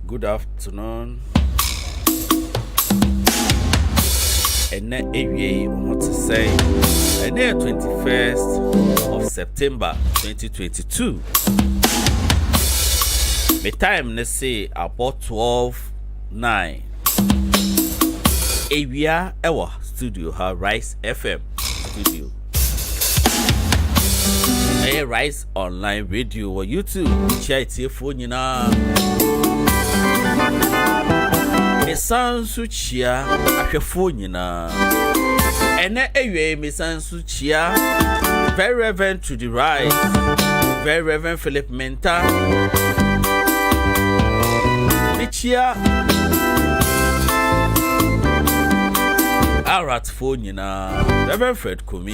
Good afternoon. And now I want to say, and then 21st of September 2022. My time, let's say, about 12:09. Area our studio, her Rise FM studio. A Rise online radio or YouTube. Share it here for you now. Me sansu chia ahwefo nyina ene ewe me sansu chia very reverend to the right, very reverend Philip Menta me chia aratfo nyina Reverend Fred Komi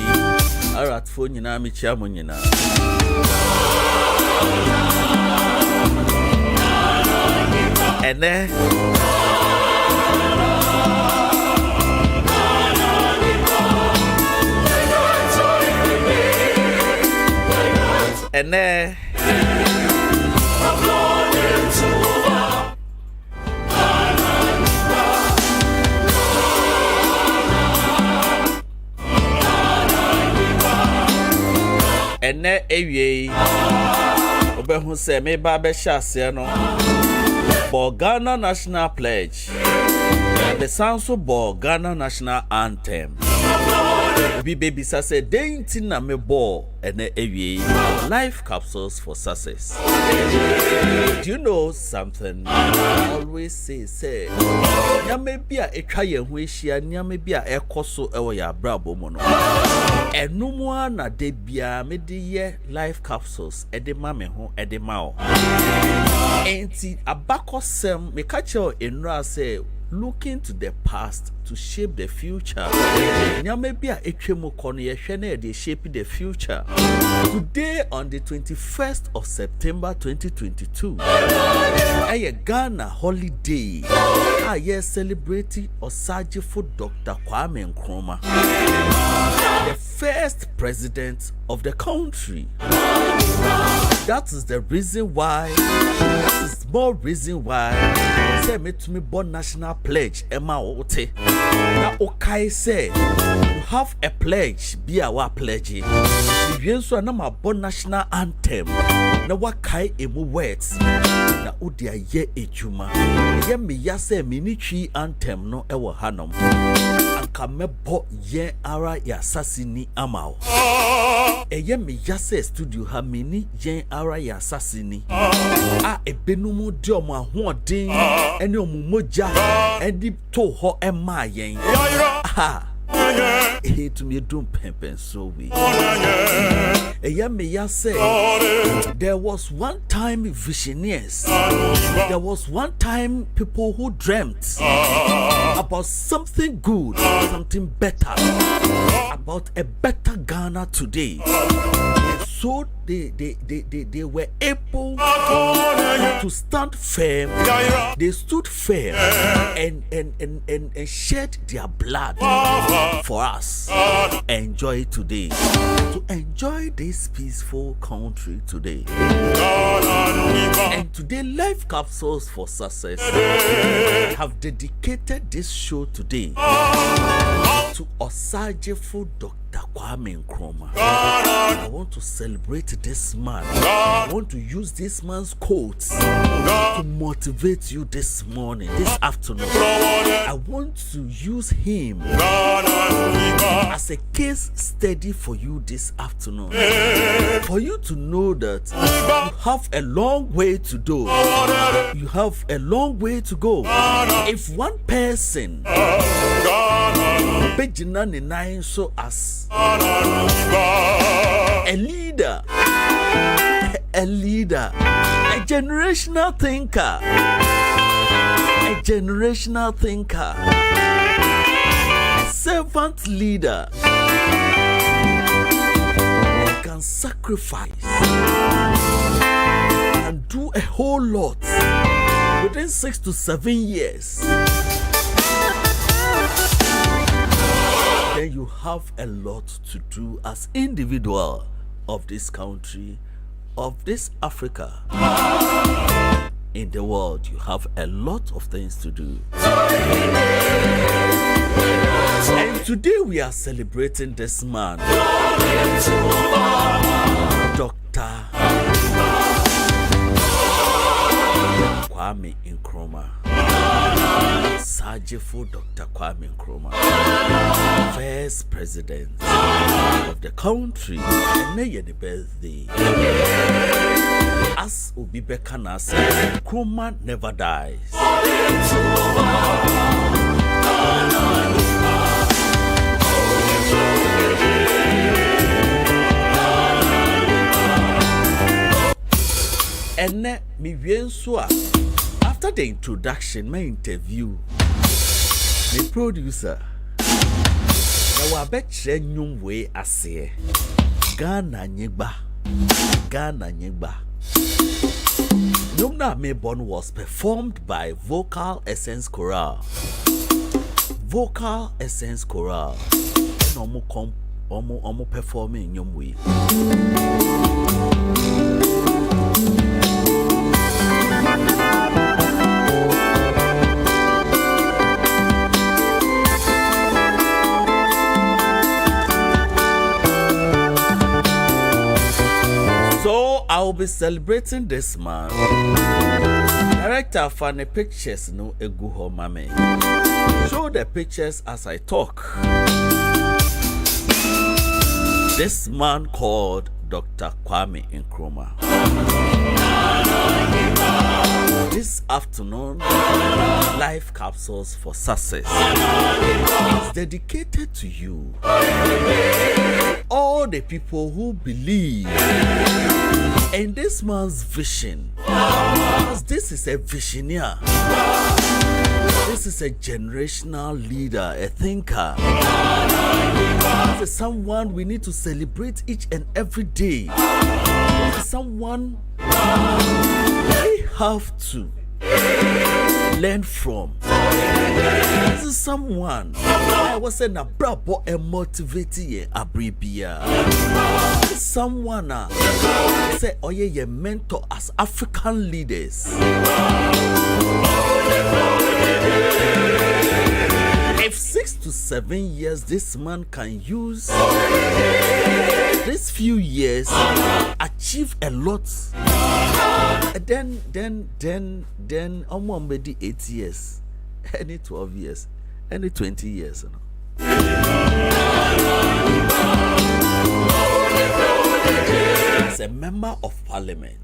aratfo nyina me chia mo nyina ene and then away obe hu se me ba be hyase no for Ghana National Pledge the sounds of Ghana National Anthem. Obi baby say dainty na me ball and away life capsules for success. Do you know something? I always say nyame bia etwa ye ho ehia nyame bia ekoso ewo ya brabo mo no enum a na de bia me de ye life capsules e de ma me ho e de ma o enti abakosem me ka che enura say looking to the past to shape the future. Nyame bia etwemu kono ye hwe na de shape the future. Today on the 21st of September 2022, a Ghana holiday. I celebrating Osajifo Dr. Kwame Nkrumah, the first president of the country. That is the reason why. That is more reason why. Say me to me born national pledge. Emma Ote. Na okay say you have a pledge. Be our pledge. If you so na my born national anthem. Na wakai emu words. Na odi aye ejuma. Ye me ya say minitri anthem no ewo hanom. Anka mebo ye ara ya sasini amao. Eye me ya say studio ha mini yen ara ya sasini a ebenumu de omo ahoden ene omumoja edi to ho ema yen aha to me dum pempen so we eye me ya say there was one time visionaries, there was one time people who dreamt about something good, something better, about a better Ghana today. So they were able to stand firm. They stood firm and shed their blood for us to enjoy today, to enjoy this peaceful country today. And today, Life Capsules for Success have dedicated this show today to Osajifo Dr. Kwame Nkrumah. I want to celebrate this man. I want to use this man's quotes to motivate you this morning, this afternoon. I want to use him as a case study for you this afternoon. For you to know that you have a long way to do. You have a long way to go. If one person so as a leader, a generational thinker, a servant leader, can sacrifice and do a whole lot within 6 to 7 years. Then you have a lot to do as individual of this country, of this Africa. in the world, you have a lot of things to do. And today we are celebrating this man, Dr. Kwame Nkrumah. Sajifo Dr. Kwame Nkrumah, first president of the country, and may the birthday. As Obi Bekana said, Nkrumah never dies. And me after the introduction, my interview, the producer, now I bet you way I say, Ghana Nyigba. Numna Mebon was performed by Vocal Essence Chorale. Vocal Essence Chorale. And omo performing in your way. So I'll be celebrating this man. Director fan the pictures no egu ho mame. Show the pictures as I talk. This man called Dr. Kwame Nkrumah. This afternoon, live capsules for success is dedicated to you. All the people who believe in this man's vision, because this is a visionaire, this is a generational leader, a thinker. This is someone we need to celebrate each and every day. This is someone we have to learn from. This is someone I was saying a brabo and motivating a bribia. Someone say, oh yeah, your mentor as African leaders. If 6 to 7 years this man can use, this few years achieve a lot. Then almost maybe 8 years, any 12 years, any 20 years. You know. As a member of parliament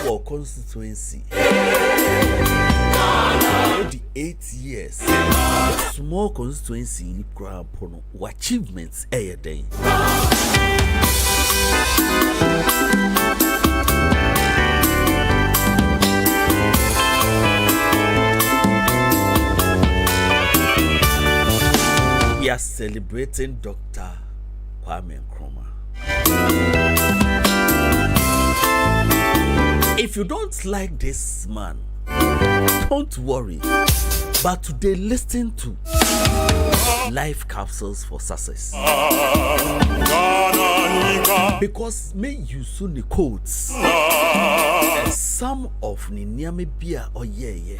or constituency, 8 years, small constituency in Krapono, achievements a day. We are celebrating Dr. Kwame Nkrumah. If you don't like this man, don't worry. But today, listen to live capsules for success. Because may you soon the quotes. Some of the Niame Bia or they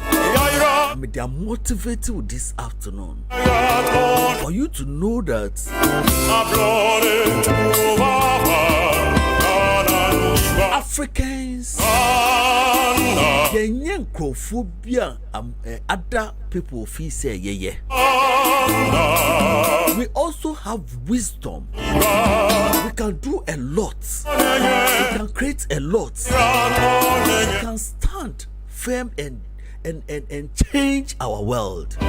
are motivated this afternoon for you to know that Africans, other people feel say we also have wisdom. We can do a lot. We can create a lot. We can stand firm and change our world. We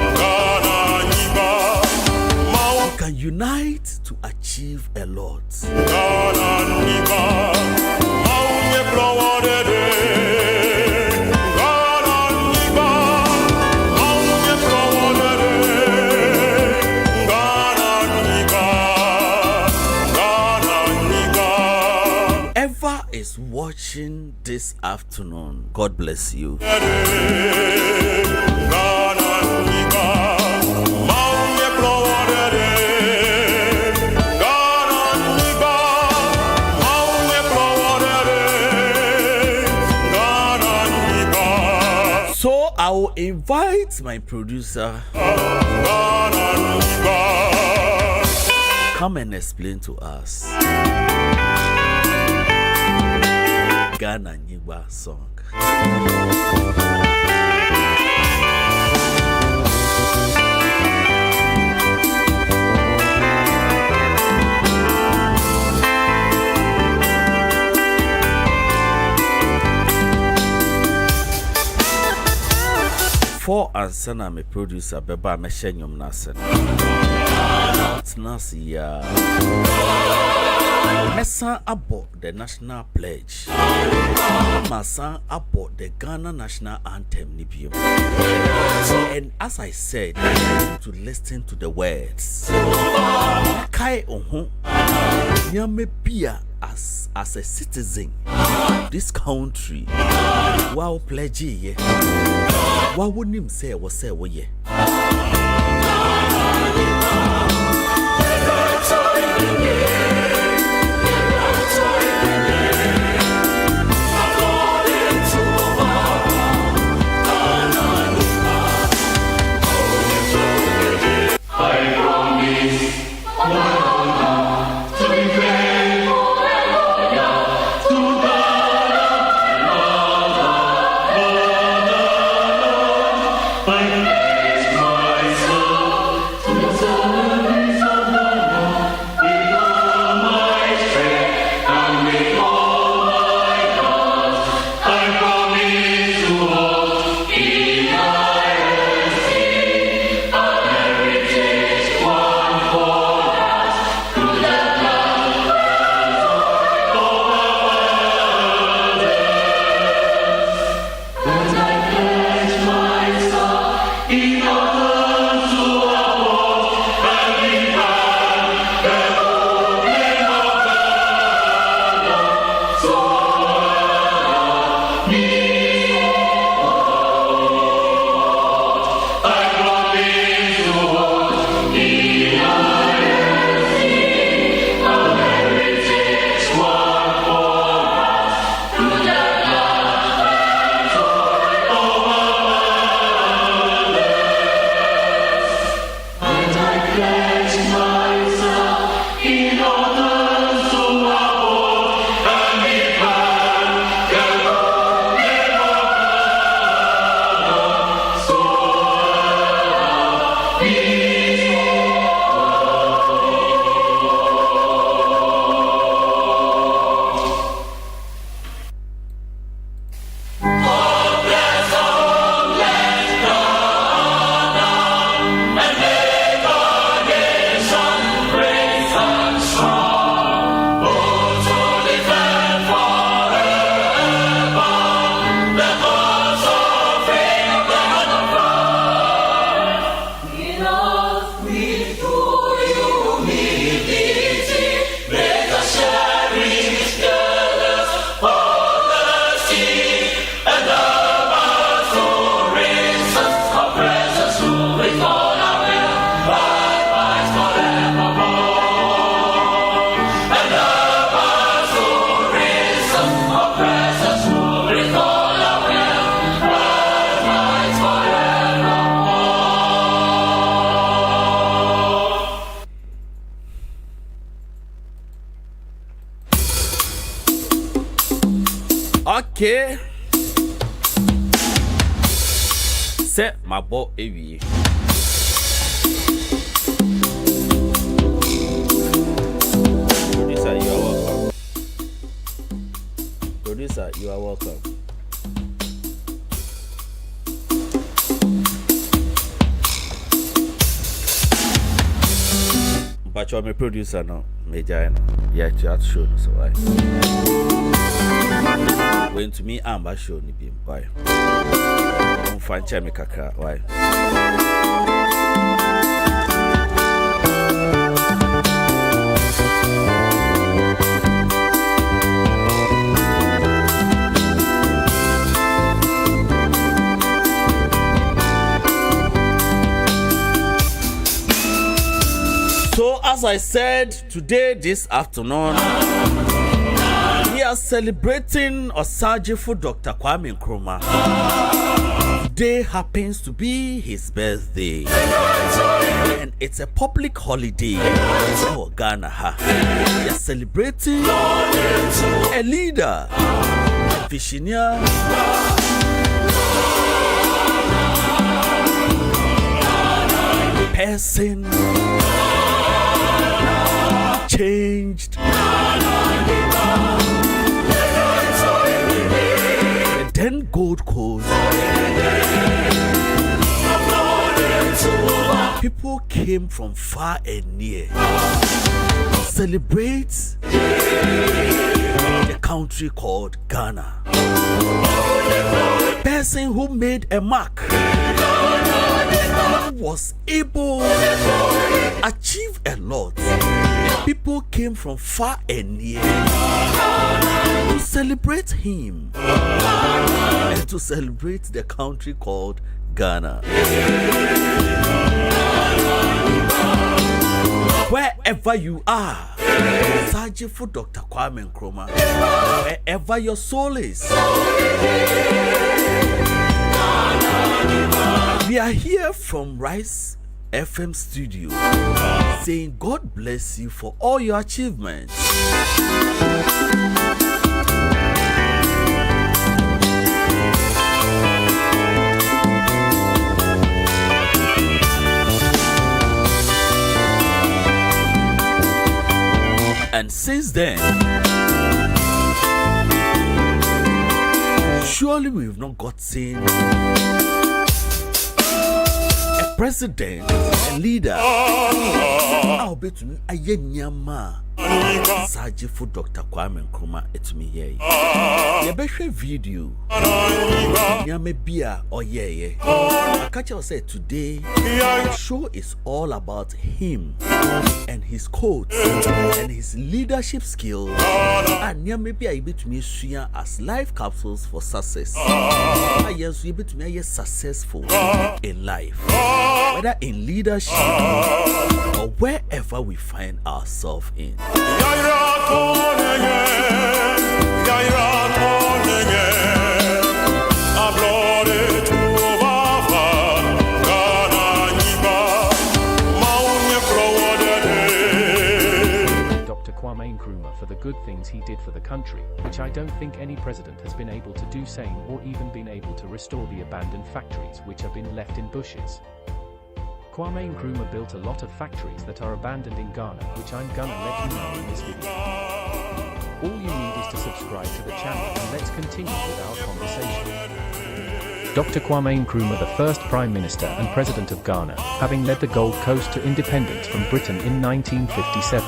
can unite to achieve a lot. Whoever is watching this afternoon, God bless you. I will invite my producer. Come and explain to us Ghana Nyiba song. For answer na me producer beba me shenyom na se. Nasi ya. Mesa abo the national pledge. Masa abo the Ghana national anthem nibio. And as I said, I need to listen to the words. Kai oho. Nyame pia as a citizen of this country. Wow pledge ye. What would him say was say wo ye? Okay. Set my boat AV. Producer, you are welcome. Producer, you are welcome. But you're my producer now. Major, yeah, you have to show us why. When to me, I'm about show me why. Don't find Chemikaka, why? So, as I said, today, this afternoon, we are celebrating Osajifo Dr. Kwame Nkrumah Today happens to be his birthday, and it's a public holiday. Oh, Ghana, we are celebrating a leader, a visionary, person changed the then Gold Coast. People came from far and near to celebrate the country called Ghana. Person who made a mark, who was able to achieve a lot. People came from far and near to celebrate him and to celebrate the country called Ghana. Wherever you are, searching for Dr. Kwame Nkrumah, wherever your soul is, we are here from Rice FM studio saying God bless you for all your achievements. And since then, surely we've not got seen a president, a leader. I'll bet to me a yenyama. Saji for Dr. Kwame Nkrumah et me ye. Ye be share video. Ya me bia or ye. I catch you say today the show is all about him and his quotes and his leadership skills. And ya me bia bit me share as life capsules for success. Yes, you bit me successful in life, whether in leadership or wherever we find ourselves in. Dr. Kwame Nkrumah for the good things he did for the country, which I don't think any president has been able to do same or even been able to restore the abandoned factories which have been left in bushes. Kwame Nkrumah built a lot of factories that are abandoned in Ghana, which I'm gonna let you know in this video. All you need is to subscribe to the channel and let's continue with our conversation. Dr. Kwame Nkrumah, the first Prime Minister and President of Ghana, having led the Gold Coast to independence from Britain in 1957.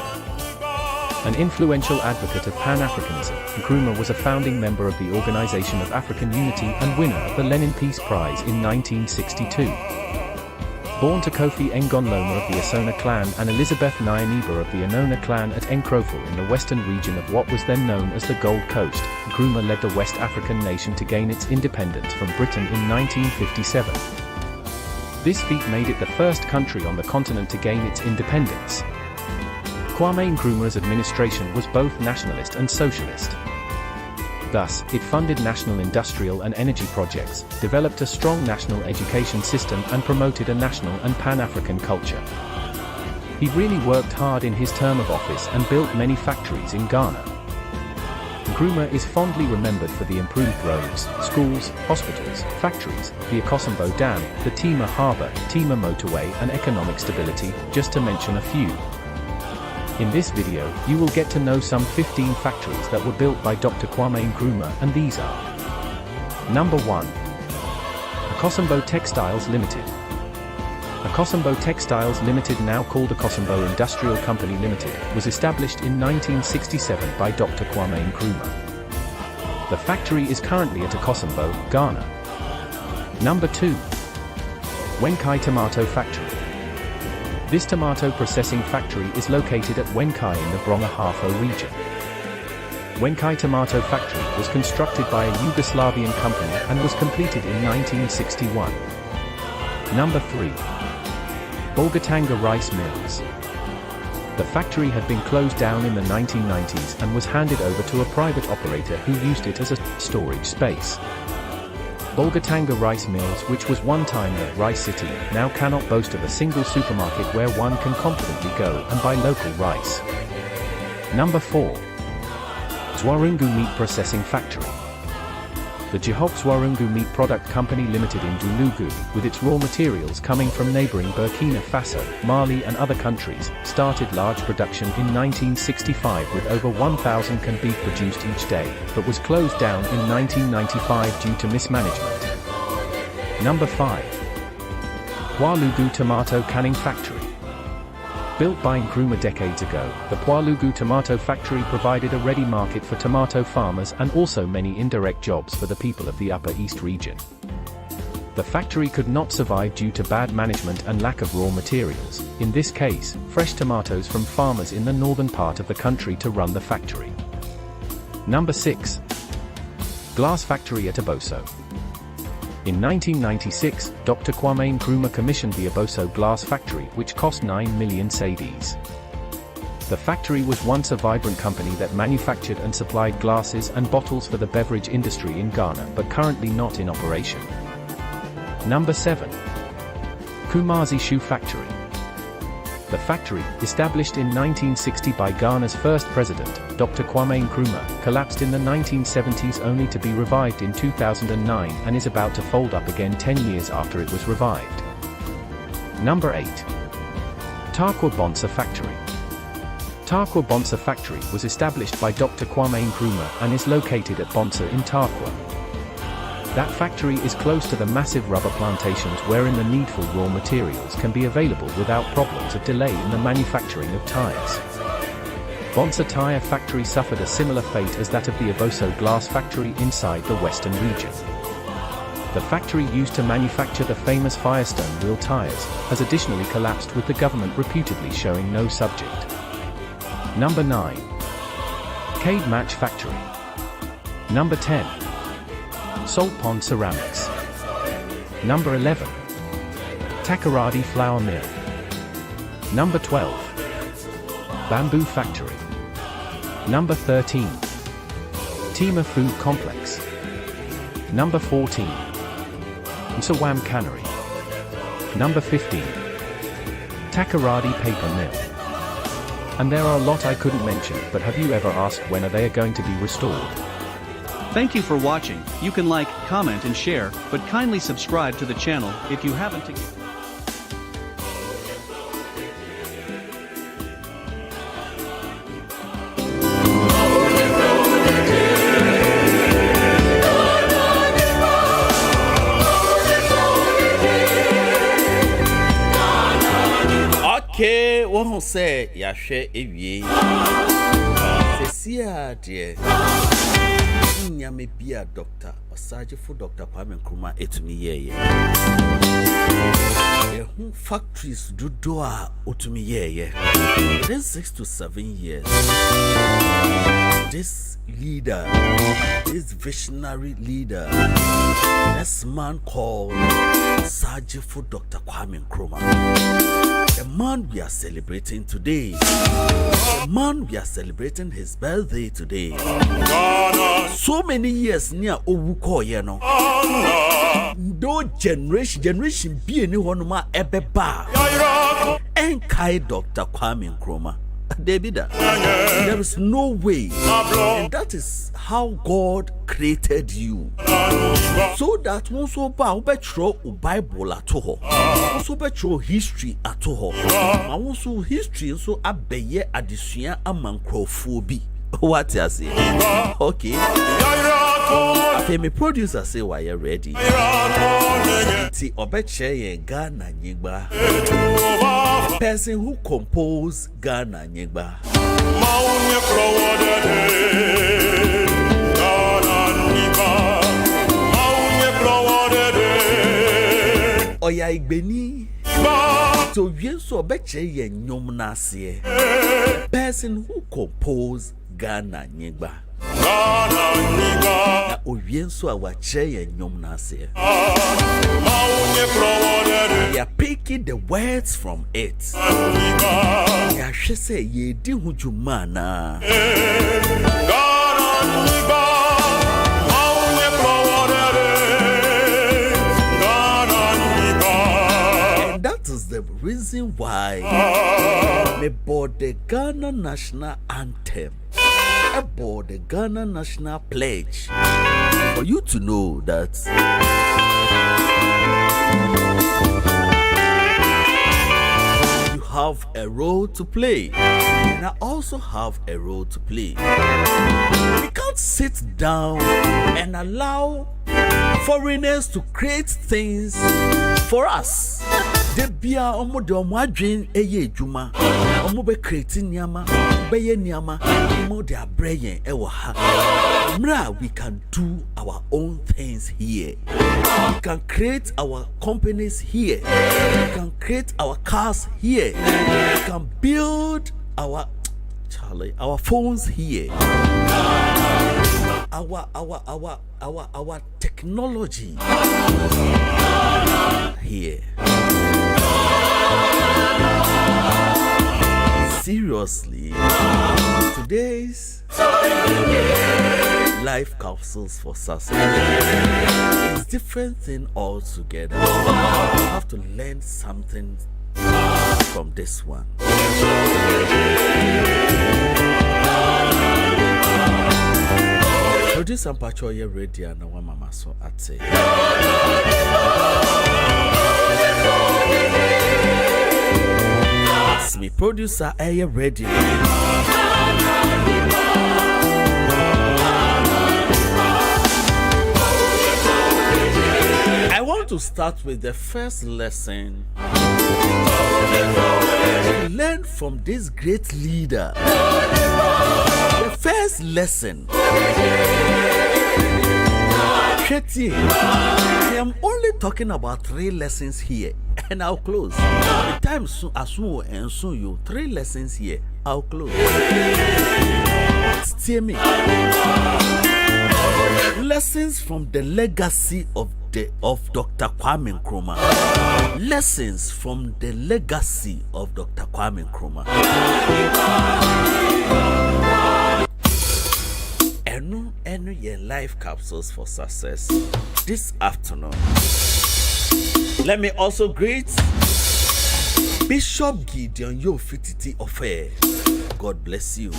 An influential advocate of Pan-Africanism, Nkrumah was a founding member of the Organization of African Unity and winner of the Lenin Peace Prize in 1962. Born to Kofi Ngonloma of the Asona clan and Elizabeth Nyaniba of the Anona clan at Nkrofo in the western region of what was then known as the Gold Coast, Nkrumah led the West African nation to gain its independence from Britain in 1957. This feat made it the first country on the continent to gain its independence. Kwame Nkrumah's administration was both nationalist and socialist. Thus, it funded national industrial and energy projects, developed a strong national education system and promoted a national and Pan-African culture. He really worked hard in his term of office and built many factories in Ghana. Nkrumah is fondly remembered for the improved roads, schools, hospitals, factories, the Akosombo Dam, the Tema Harbour, Tema Motorway and economic stability, just to mention a few. In this video, you will get to know some 15 factories that were built by Dr. Kwame Nkrumah, and these are: Number 1. Akosombo Textiles Limited. Akosombo Textiles Limited, now called Akosombo Industrial Company Limited, was established in 1967 by Dr. Kwame Nkrumah. The factory is currently at Akosombo, Ghana. Number 2. Wenkai Tomato Factory. This tomato processing factory is located at Wenkai in the Brong-Ahafo region. Wenkai Tomato Factory was constructed by a Yugoslavian company and was completed in 1961. Number 3. Bolgatanga Rice Mills. The factory had been closed down in the 1990s and was handed over to a private operator who used it as a storage space. Bolgatanga Rice Mills, which was one time the Rice City, now cannot boast of a single supermarket where one can confidently go and buy local rice. Number 4. Zwarungu Meat Processing Factory. The Jehop Zwarungu Meat Product Company Limited in Dulugu, with its raw materials coming from neighboring Burkina Faso, Mali and other countries, started large production in 1965 with over 1,000 can beef produced each day, but was closed down in 1995 due to mismanagement. Number 5. Pwalugu Tomato Canning Factory. Built by Nkrumah decades ago, the Pwalugu Tomato Factory provided a ready market for tomato farmers and also many indirect jobs for the people of the Upper East region. The factory could not survive due to bad management and lack of raw materials, in this case, fresh tomatoes from farmers in the northern part of the country to run the factory. Number 6. Glass Factory at Aboso. In 1996, Dr. Kwame Nkrumah commissioned the Aboso Glass Factory, which cost 9 million cedis. The factory was once a vibrant company that manufactured and supplied glasses and bottles for the beverage industry in Ghana, but currently not in operation. Number 7. Kumasi Shoe Factory. The factory, established in 1960 by Ghana's first president, Dr. Kwame Nkrumah, collapsed in the 1970s only to be revived in 2009 and is about to fold up again 10 years after it was revived. Number 8. Tarkwa Bonsa Factory. Tarkwa Bonsa Factory was established by Dr. Kwame Nkrumah and is located at Bonsa in Tarkwa. That factory is close to the massive rubber plantations wherein the needful raw materials can be available without problems of delay in the manufacturing of tires. Bonsa Tire Factory suffered a similar fate as that of the Aboso Glass Factory inside the western region. The factory used to manufacture the famous Firestone wheel tires has additionally collapsed, with the government reputedly showing no subject. Number 9. Cade Match Factory. Number 10. Salt Pond Ceramics. Number 11. Takoradi Flour Mill. Number 12. Bamboo Factory. Number 13. Tima Food Complex. Number 14. Nsawam Cannery. Number 15. Takoradi Paper Mill. And there are a lot I couldn't mention, but have you ever asked when are they going to be restored? Thank you for watching. You can like, comment and share, but kindly subscribe to the channel if you haven't to give. Okay, won't say ya share ewie. Sesia dear. Nyame bia doctor osaje for Dr. Kwame Nkrumah etumi ye who factories do a otumi ye within 6 to 7 years. This leader, this visionary leader, this man called Sergeant for Dr. Kwame Nkrumah, the man we are celebrating today, the man we are celebrating his birthday today. So many years near Owuko, you know. No generation be anyone ma ebeba. Enkai Dr. Kwame Nkrumah. There is no way, and that is how God created you, so that once you betro Bible at all, also betro history at all, and also history so abeye addition among crowphobi. What you say? Okay. After me producer say why you ready? See, obeche ye Ghana nyigba. Person who compose Ghana nyigba. Oya igbeni. So yen so obeche ye nyom na se. Person who compose Ghana nyigba. Na ovien so awache ye nyom na se. They are picking the words from it. Ya hwe say ye di hujuma na. reason why me bought the Ghana national anthem. I bought the Ghana national pledge. For you to know that you have a role to play, and I also have a role to play. We can't sit down and allow foreigners to create things for us. Debia omo de omo adwen eye adwuma omo be create niama be ye niama omo de abrayen e wo ha. We can do our own things here. We can create our companies here. We can create our cars here. We can build our phones here. Our technology here. Seriously, today's life capsules for success is different thing altogether. You have to learn something from this one. Producer Mpacho ye ready and one mama so at say. It's me producer ye ready. I want to start with the first lesson. Learn from this great leader. The first lesson. I am only talking about 3 lessons here, and I'll close. The time soon, as soon and soon you 3 lessons here. I'll close. Steer me. Lessons from the legacy of Dr. Kwame Nkrumah. Lessons from the legacy of Dr. Kwame Nkrumah. And your life capsules for success this afternoon. Let me also greet Bishop Gideon Yofititi Ofe. God bless you.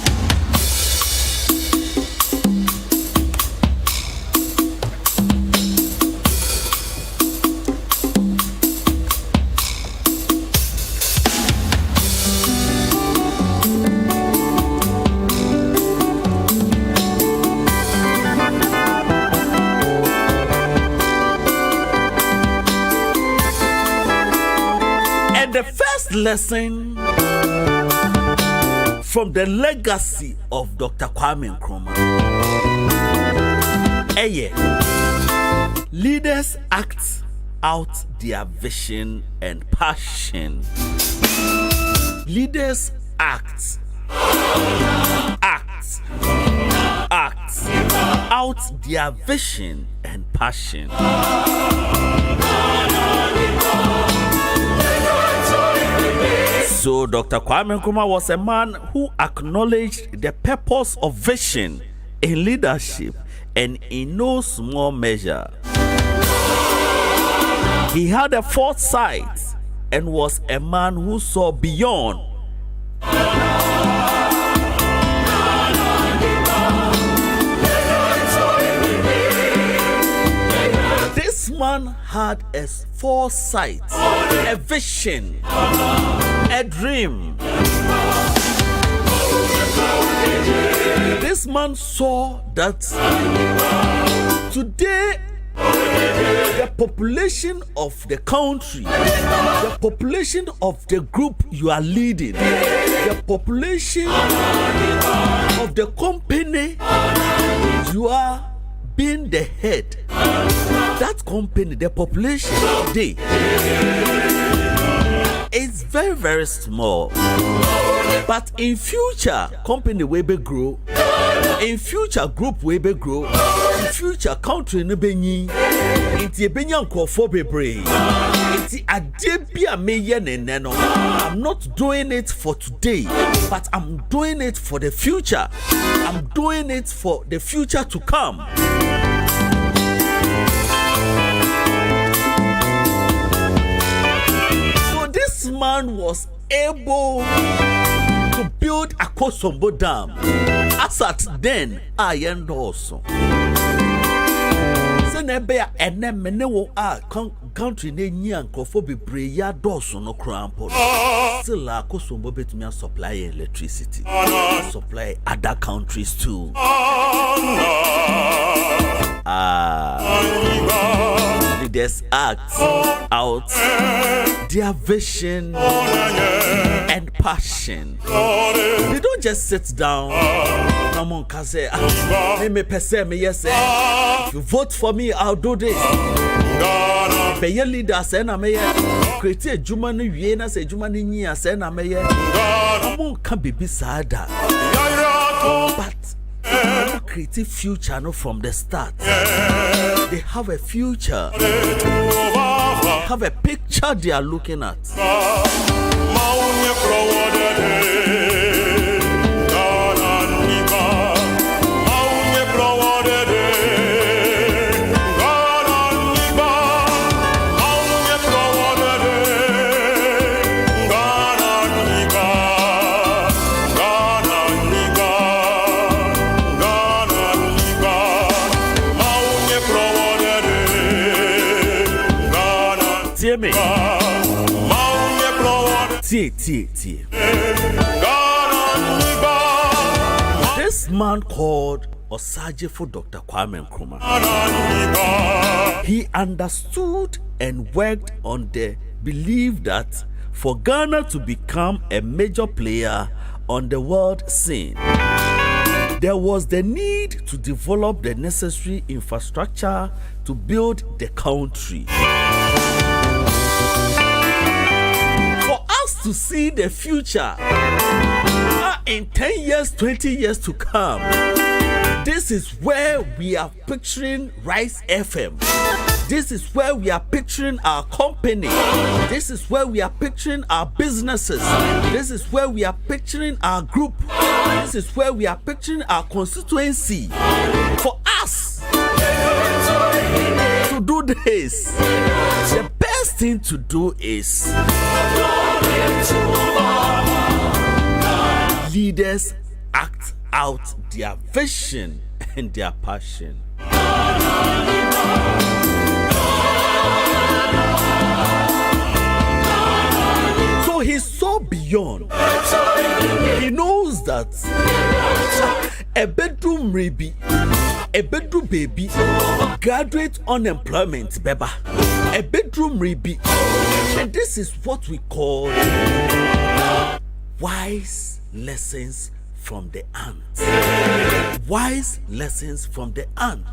The first lesson from the legacy of Dr. Kwame Nkrumah. Leaders act out their vision and passion. Leaders act out their vision and passion. So Dr. Kwame Nkrumah was a man who acknowledged the purpose of vision in leadership, and in no small measure, he had a foresight and was a man who saw beyond. This man had a foresight, a vision, a dream. This man saw that today the population of the country, the population of the group you are leading, the population of the company you are being the head, that company, the population today is very, very small. But in future, company will be grow. In future, group will be grow. In future, country no be ni. Inti ebenya nkofo bebre. Inti adebia meye neneno. I'm not doing it for today, but I'm doing it for the future. I'm doing it for the future to come. this man was able to build a Akosombo Dam. As at then, I endorse. Senebea and then Menewo country name and Kofobi Breya Dawson no crampo. Still, Akosombo bet me supply electricity, supply other countries too. Leaders act out their vision and passion. They don't just sit down. Come on, Kaze. Me pese me yes. If you vote for me, I'll do this. Pay your leader, say na me. Create a Juma ni Vienna, say Juma ni Nia, say na me. Come on, can be beside that. But create a future no from the start. They have a future. They have a picture they are looking at. Me. This man called Osajefo Dr. Kwame Nkrumah. He understood and worked on the belief that for Ghana to become a major player on the world scene, there was the need to develop the necessary infrastructure to build the country. To see the future in 10 years, 20 years to come. This is where we are picturing Rise FM. This is where we are picturing our company. This is where we are picturing our businesses. This is where we are picturing our group. This is where we are picturing our constituency. For us to do this, the best thing to do is leaders act out their vision and their passion. So he's so beyond. He knows that a bedroom baby, graduate unemployment, beba, a bedroom baby, and this is what we call wise lessons from the ant. Wise lessons from the ant.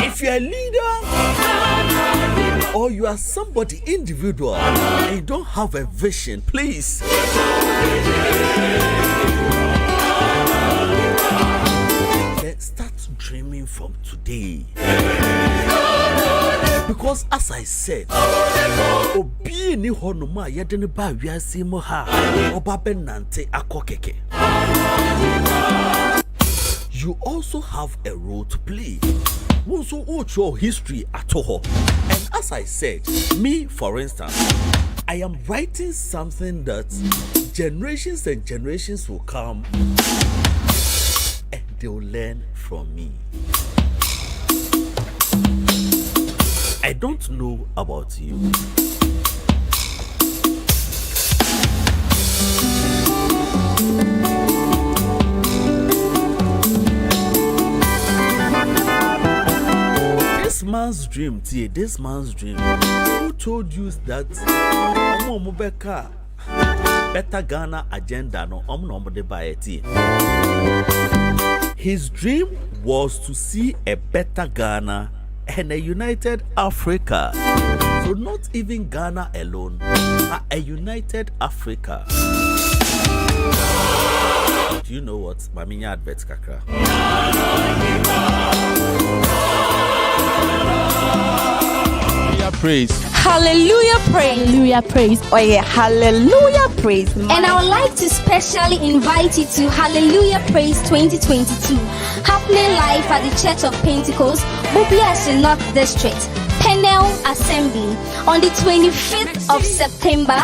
If you're a leader or you are somebody individual and you don't have a vision, please start dreaming from today. Because as I said, obi ni honoma yedene ba wiase mo ha oba benante akokeke. You also have a role to play. Also, your history at all. And as I said, me, for instance, I am writing something that generations and generations will come and they will learn from me. I don't know about you. This man's dream, this man's dream. Who told you that better Ghana agenda no his dream was to see a better Ghana and a united Africa. So not even Ghana alone, but a united Africa. Do you know what? Maminya adverts kakra. We are praise. Hallelujah praise. Hallelujah praise. Oh yeah, hallelujah praise. And I would like to specially invite you to Hallelujah Praise 2022, happening live at the Church of Pentecost, Bubiashi North District, Penel Assembly, on the 25th of September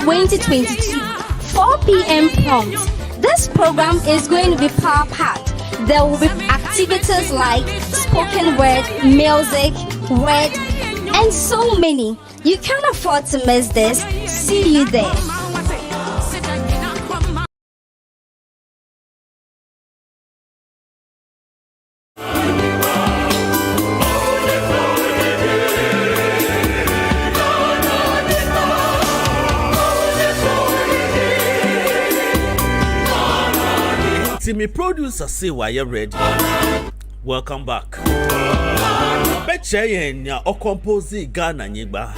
2022, 4 p.m. prompt. This program is going to be power-packed. There will be activities like spoken word, music, word, and so many. You can't afford to miss this. See you there. Me producer say why you ready. Welcome back. Betcha yen ya o compose Ghana nyigba.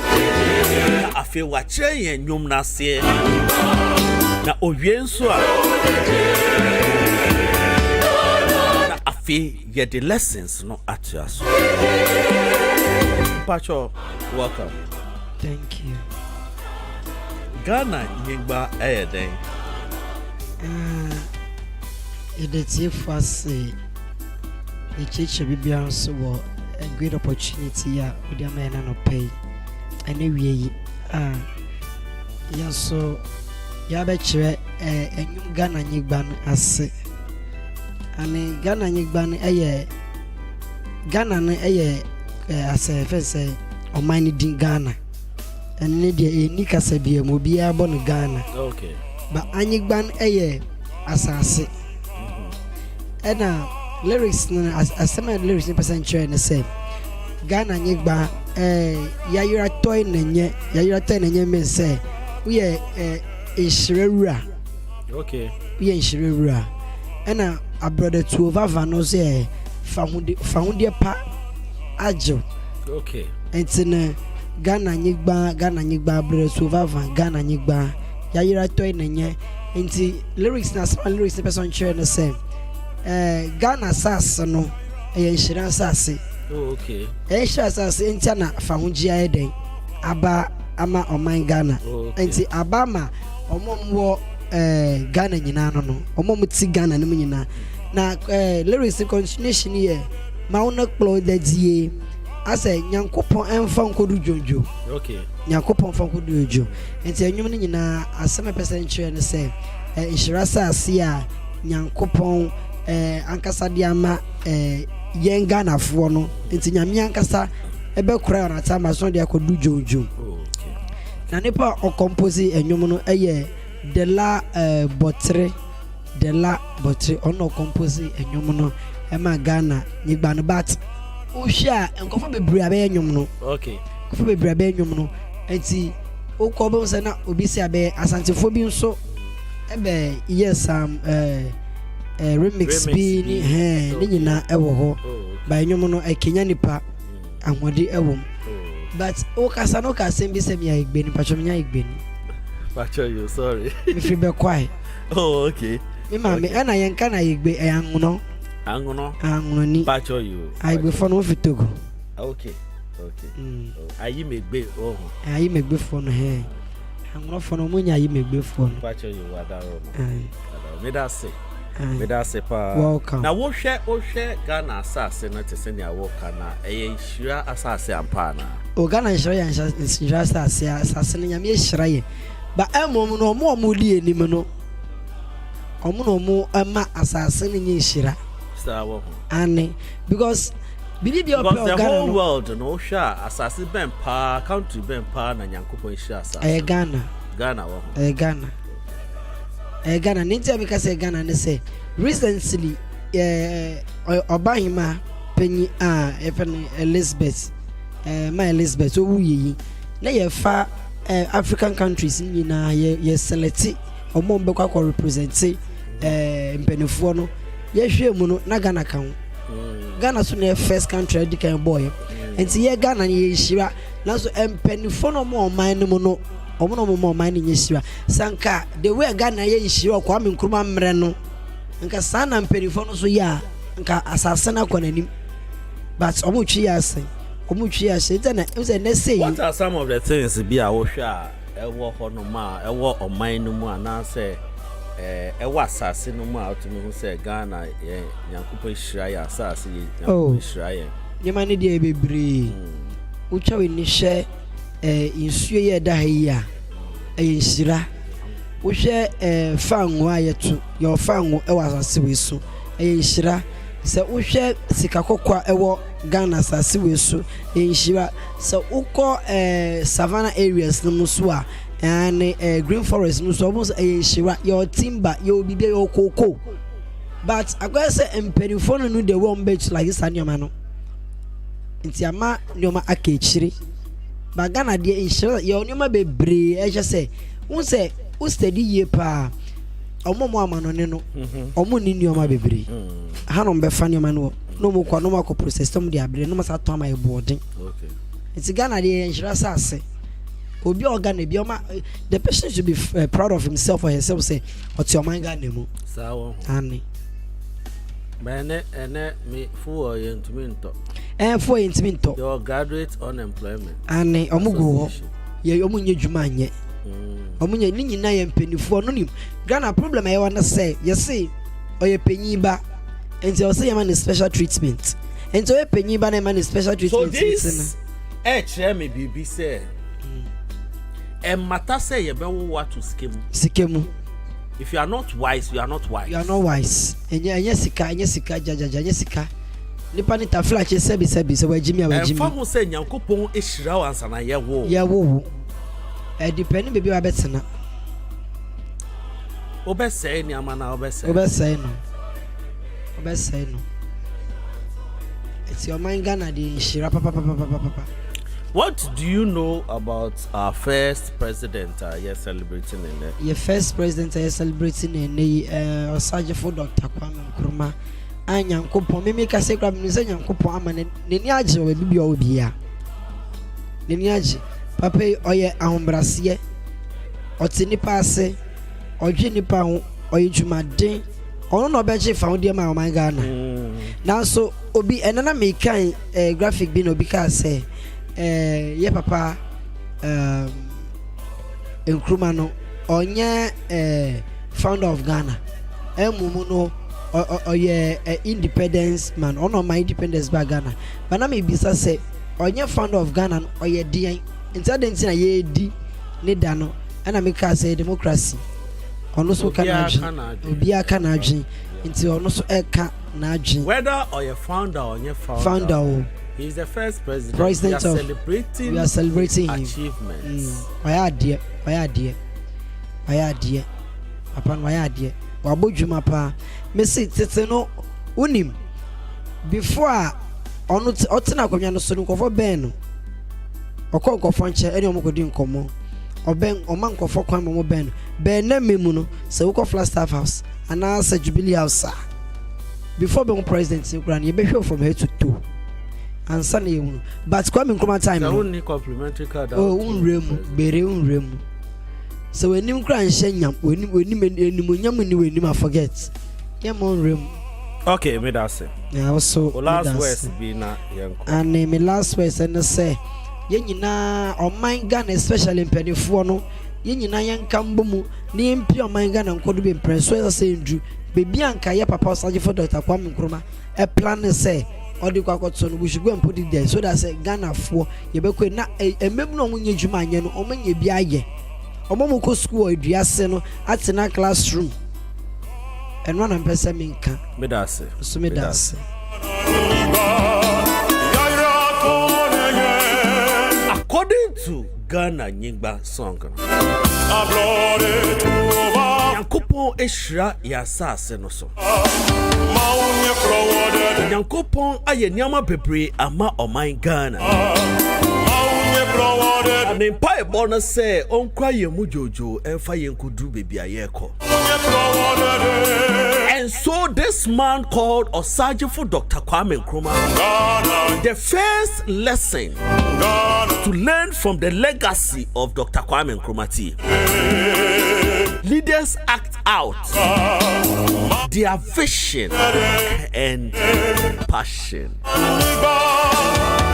Na afi wa che yen nyum na se. Na owie nso a. Na afi ye the lessons no atuaso. Pacho, welcome. Thank you. Ghana nyigba den. If I say the church will be also a great opportunity with your man and pay. Anyway, so you bet you a new Ghana Nigban as and Ghana Nigban Ghana as a first say or mine in Ghana and need a Nika Sabia Mobia Bon Ghana. Okay, but Anigban as and lyrics as some lyrics in percent and say Ghana Nigba Yayura toy nenye Yayura ten and ye say we are Shirura. Okay, We are Shirura. And a brother to Vavano say found your pa ajo. Okay, And in Ghana Nigba brother to Vavan Ghana Nigba Yayura toy nenye into lyrics na some lyrics in person and say Ghana sass no Shira sassy. oh okay, Shira sassy intana Faungia Eden Aba Ama or mine Ghana. And see Abama or mom war Ghana Yinano or Momuti Ghana Numina. Now lyrics continuation here Mauna Clo de Die. I say Yankopon and Fanko Jojo. okay, Yankopon Fanko Jojo. And say Yumina as some percent and say Shira sassy Yankopon. Ankasa diama yen Ghana fo no nti nyame ankasa ebe kura na tama so de akodu jojo. Okay, Na nipa o compose enwom no de la botre ono compose enwom no ma Ghana nyigba no bat o hia enkofo bebre abe enwom no. okay, Kofo bebre abe enwom no nti o ko be se na obi si abe asantefo bi nso ebe yes remix bi ni ni nyina ewo ho ba enwom no ekenya nipa ahwode ewo but o kasa no ka sem bi sem ya igbeni patcho nya igbeni patcho you sorry mi fi be kwai. oh okay, mi ma me ana yen kana igbe anguno ni patcho you aigbe fo no fitogo. okay, ayi megbe ayi megbe fo no anguno fo no munya ayi megbe fo no patcho you wadaro me da say pa welcome. Na wo hwe Ghana asase no tese ne awoka na shira asase ampa na o Ghana shira asase no nyame shira ye ba emom no mo di enim no omo ama asase no nye shira sa wo ane because believe your Ghana the whole no world no hwa asase ben pa country ben pa na nyankopon shira asase Ghana wo Ghana ninja because Ghana ne say recently Obahima penny Elizabeth Elizabeth owuyi na ye fa African countries nyina ye select omo mbekwa ko represent mpenefo no ye hwe mu no na Ghana kan Ghana so na first country di kan boy enti ye Ghana ye hira na so mpenefo no mo man no no omo man ni nyeshira sanka the way Ghana ye hira kwa me nkruma mre no nka sana mpenefo no so ya nka asase na kwa nanim but omo twi ya sen omu twi a she na say na say what are some of the things be a wohwa ewo honoma ewo oman no mu ana say ewo asase no mu a otumi hu say Ghana Nyankopon hira ya asase Nyankopon hira ya nyema ne de bebre utwa we ni hye insuo ye da ha yi a nhira wohwe fango ayeto yo fango ewo asase we so nhira se wohwe sika kokwa ewo Ghana asase we so nhira se ukọ savannah areas no so a and green forest no so almost nhira your timber your bibi your cocoa but agwa se emperifo no de wo mbet like this anyoma no nti ama nyoma akechiri ba Ghana de nhira your nyoma bebre e je se won se o study ye pa omomo amanone no omo ni nyoma bebre ha no mbe fa nyoma no no mo kwa no ma ko process tom de abre no ma sa to ama e boarding okay nti Ghana de nhira sase obi Ghana bi oma the person should be proud of himself or herself say oti oman Ghana mu sawo ani bene ene me fu ye ntumi nto fu ye ntumi nto your graduate unemployment ani omugo ye omunye dwuma anye omunye ni nyina ye mpenifu no nim Ghana problem ye wana say ye say oye penyiba enti o say ye man special treatment enti oye penyiba na man special treatment so this chere me bibi say matter say you be what to skemu if you are not wise you are not wise enye sika jajaja enye sika nipa ni tafla che sebi se wajimi awajimi fa mo say Nyankopon ehira wansa na ye wo depend bebi wa betena obesai ni amana obesai no it's your mind Ghana di nhira papa. What do you know about our first president you're celebrating in there? Your first president you're celebrating in the Osajefo Dr. Kwame Nkrumah. And Nyankopon me make say grab me say Nyankopon ama ne ni age we bibia obia. Ne ni age papa oye ahombrase oti nipa ase odwe nipa ho oye dwumaden ono no beje fa ho de ma o man Ghana. Now so obi enana me kan graphic bi no obi ka say ye papa Nkrumah no onye founder of Ghana emumu no oye independence man ono my independence by Ghana but na me bisa say onye founder of Ghana no oye dian incident na ye di ne da no na me ka say democracy ono so kana obi aka na adwen nti ono so eka na adwen whether oye founder or onye founder he's the first president we are celebrating achievements. Why dear papa why dear wabodwuma pa me say tete no unim before onu otena kwanya no so nkofo ben no okofo nche ene omokodi nkomo oben oman nkofo kwan mo ben na memu no se wo Flat Staff House ana sa Jubilee House before being president nkran ye behwe from head to toe and Sunday but Kwame Nkrumah time no only complimentary card unremu so when him cry nyam when nyam ni when him forget yeah mon rem okay me that say yeah also last words be na yanko and me last words and say ye nyina oman Ghana especially mpenifo no ye nyina yanka mbomu ne mpi oman Ghana nkodo be mpreso say ndu bebi anka ye papa Osajefo Dr. Kwame Nkrumah e plan say odi kwakoto no we should go and put it there so that say Ghana for ye be kwe na emem no onye dwuma anye no omanye bi aye omomo ko school eduase no atena classroom eno na mpese minka medase so medase according to Ghana Nyingba song Nyankopon ehira ya sase no so Nyankopon aye niama bebre ama oman Ghana and empire bonus say onkwa ye mu jojo emfa ye nkudu bebi ayeko and so this man called Osajefo Dr. Kwame Nkrumah the first lesson to learn from the legacy of Dr. Kwame Nkrumah leaders act out their vision and passion.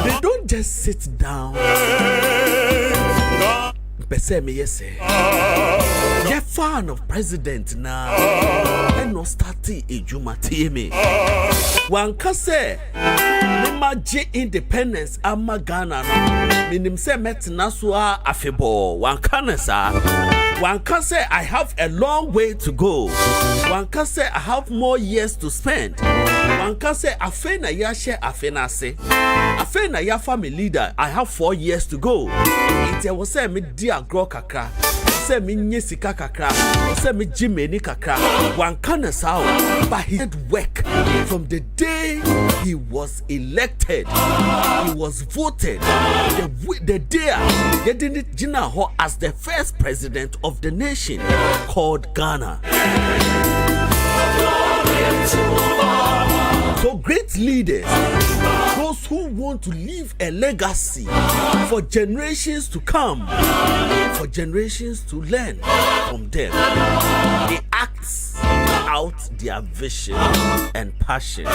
They don't just sit down. Me yes, you're fan of president now. And no starting a Juma me. One can say, Nimaji independence, Amma Ghana. Minim se metinaswa afebo. One can say, I have a long way to go. One can say, I have more years to spend. One can say, Afena Yashe Afena se. Afena ya family leader, I have 4 years to go. It was say me dear grow kakra. Say me nyesika kakra. Say me jimeni kakra. One can say, but he did work from the day he was elected. He was voted. The day they didn't Gina Ho as the first president of the nation called Ghana. So great leaders, those who want to leave a legacy for generations to come, for generations to learn from them, they act out their vision and passion.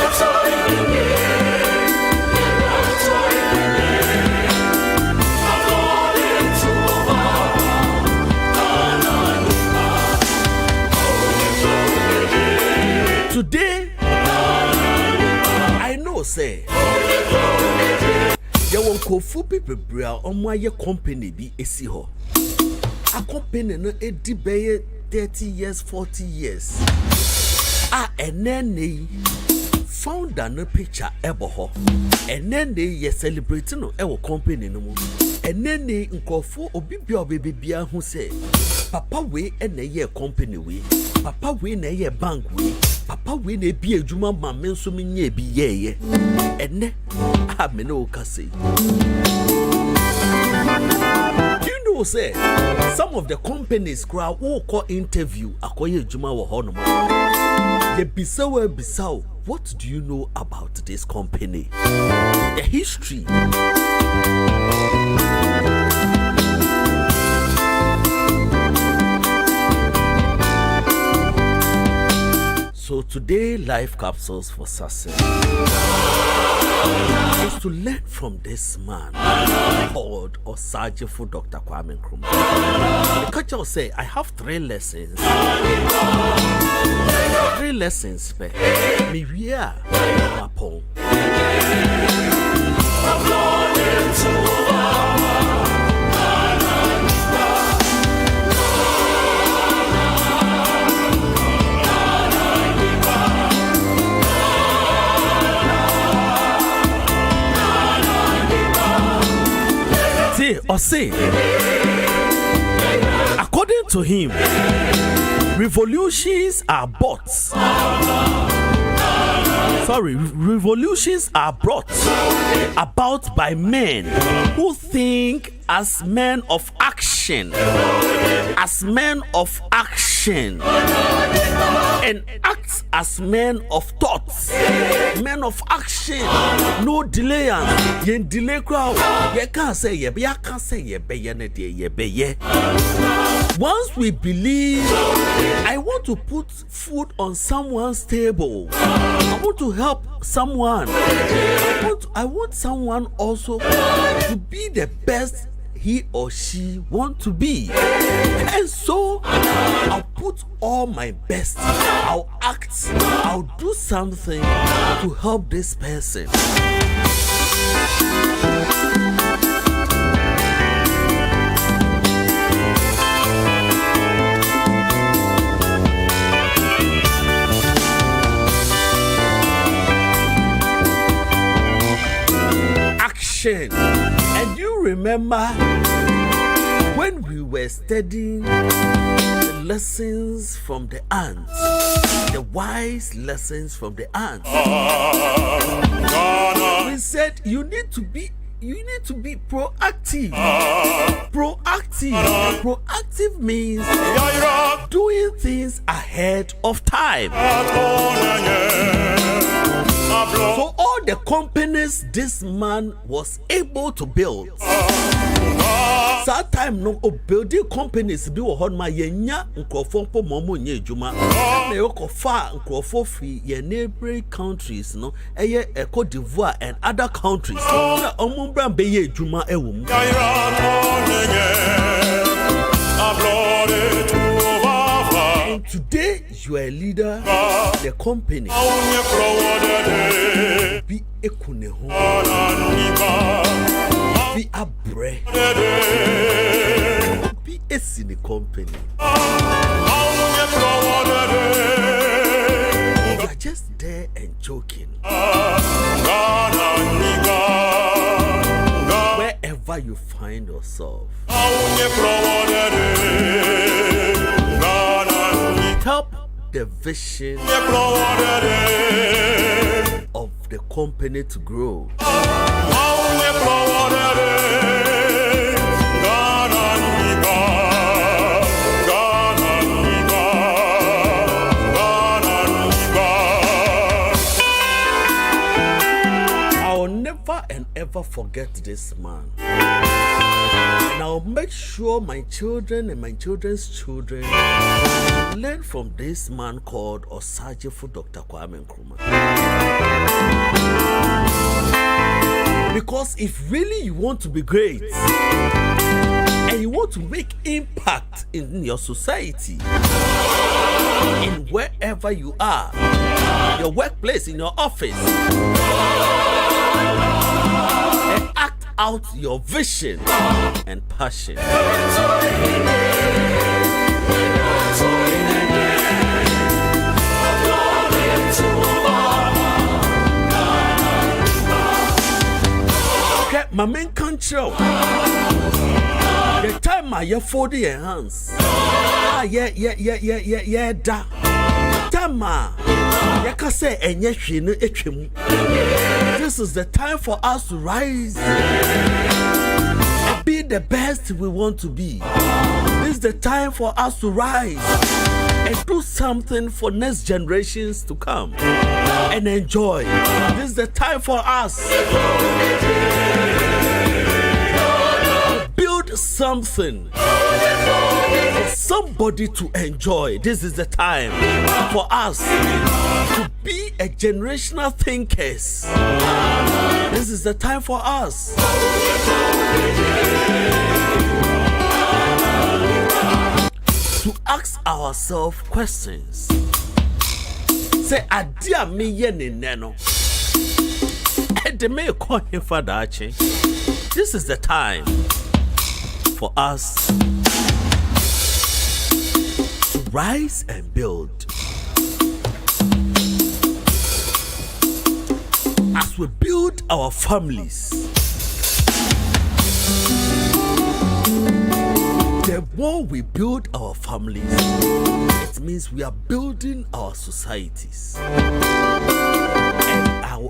Today, I know say there won't go for people on my company be a see ho. A company no a debate 30 years, 40 years. And then they found no picture ever ho. And then they celebrating no our company no more. And then they go for obibia baby who say, Papa we and a year company we, Papa we na year bank we. Papa we ne be a juma man so me nye bi ye ene I me no ka say. You know say some of the companies crowd who call interview akoye juma wo hono mo ye bisaw what do you know about this company, the history. So today, Life Capsules for Success is to learn from this man called Osajifo Dr. Kwame Nkrumah. The culture say, I have 3 lessons. 3 lessons, me we are Mapon. Or say, according to him, revolutions are bots. Revolutions are brought about by men who think as men of action, and act as men of thoughts, men of action. No delay, yen delay crowd. You can't say ye, but you can't say ye, be. Once we believe, I want to put food on someone's table. I want to help someone. I want someone also to be the best he or she want to be, and so I'll put all my best. I'll act, I'll do something to help this person. Action. And you remember when we were studying the lessons from the ants, the wise lessons from the ants, we said you need to be proactive. Proactive means doing things ahead of time. So all the companies this man was able to build, That time no building companies bi wo hon ma yenya nkrofo mpo momo nya ejuma na yokofa nkrofo free ye neighboring countries no eye Cote d'Ivoire and other countries na omumbra be ye ejuma ewo mu. And today you are a leader of the company. Be ekuneho. Be a bread. Be a cine company. You are just there and joking. Wherever you find yourself, help the vision of the company to grow. I'll never and ever forget this man. And I'll make sure my children and my children's children learn from this man called Osajifo Dr. Kwame Nkrumah. Because if really you want to be great and you want to make impact in your society, in wherever you are, your workplace, in your office, and act out your vision and passion. Okay, my main control. The time I fold your hands. Yeah, da. Tama. This is the time for us to rise and be the best we want to be. This is the time for us to rise and do something for next generations to come and enjoy. This is the time for us to build something for somebody to enjoy. This is the time for us to be a generational thinkers. This is the time for us to ask ourselves questions. Say, "Adia me ye ne neno." And me call him Father Ache. This is the time for us to rise and build. As we build our families, the more we build our families, it means we are building our societies. And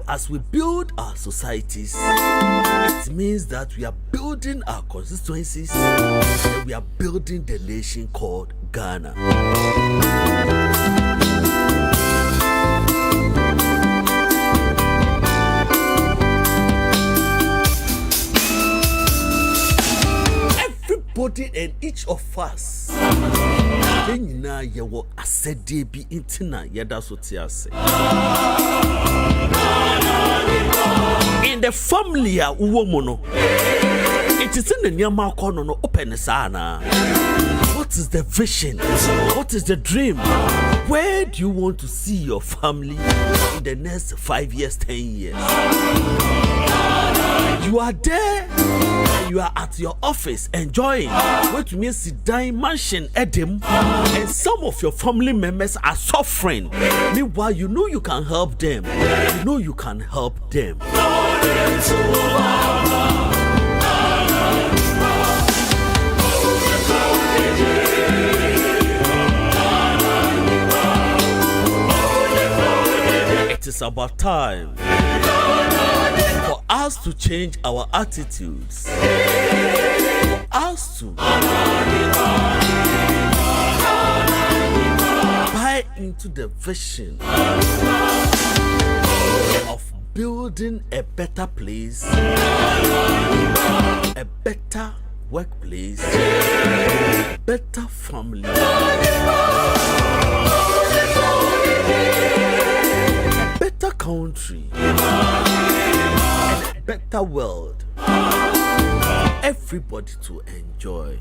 as we build our societies, it means that we are building our constituencies and we are building the nation called Ghana. Everybody and each of us, in the family, it is in the Nyama corner, open sana. What is the vision? What is the dream? Where do you want to see your family in the next 5 years, 10 years? You are there, you are at your office enjoying what means sit down mansion Edem, and some of your family members are suffering. Meanwhile, you know you can help them. You know you can help them. It is about time for us to change our attitudes, for us to buy into the vision of building a better place, a better workplace, a better family, a better country, and a better world for everybody to enjoy.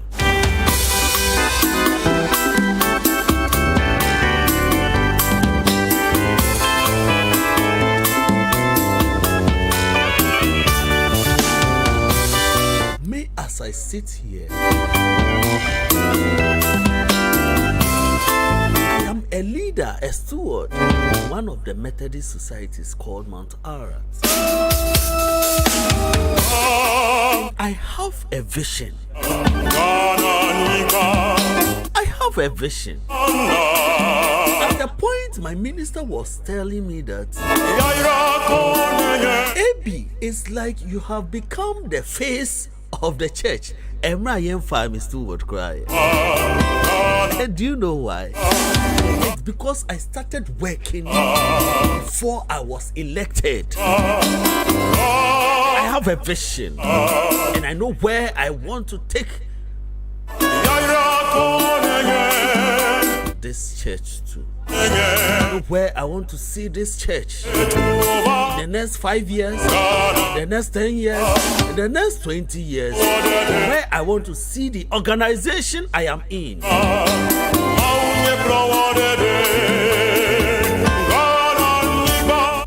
As I sit here, I am a leader, a steward in one of the Methodist societies called Mount Ararat. I have a vision. I have a vision. At the point my minister was telling me that AB is like you have become the face of the church. Emra Fam is still would cry. And do you know why? It's because I started working before I was elected. I have a vision and I know where I want to take this church to. I know where I want to see this church in the next 5 years, the next 10 years, the next 20 years, where I want to see the organization I am in.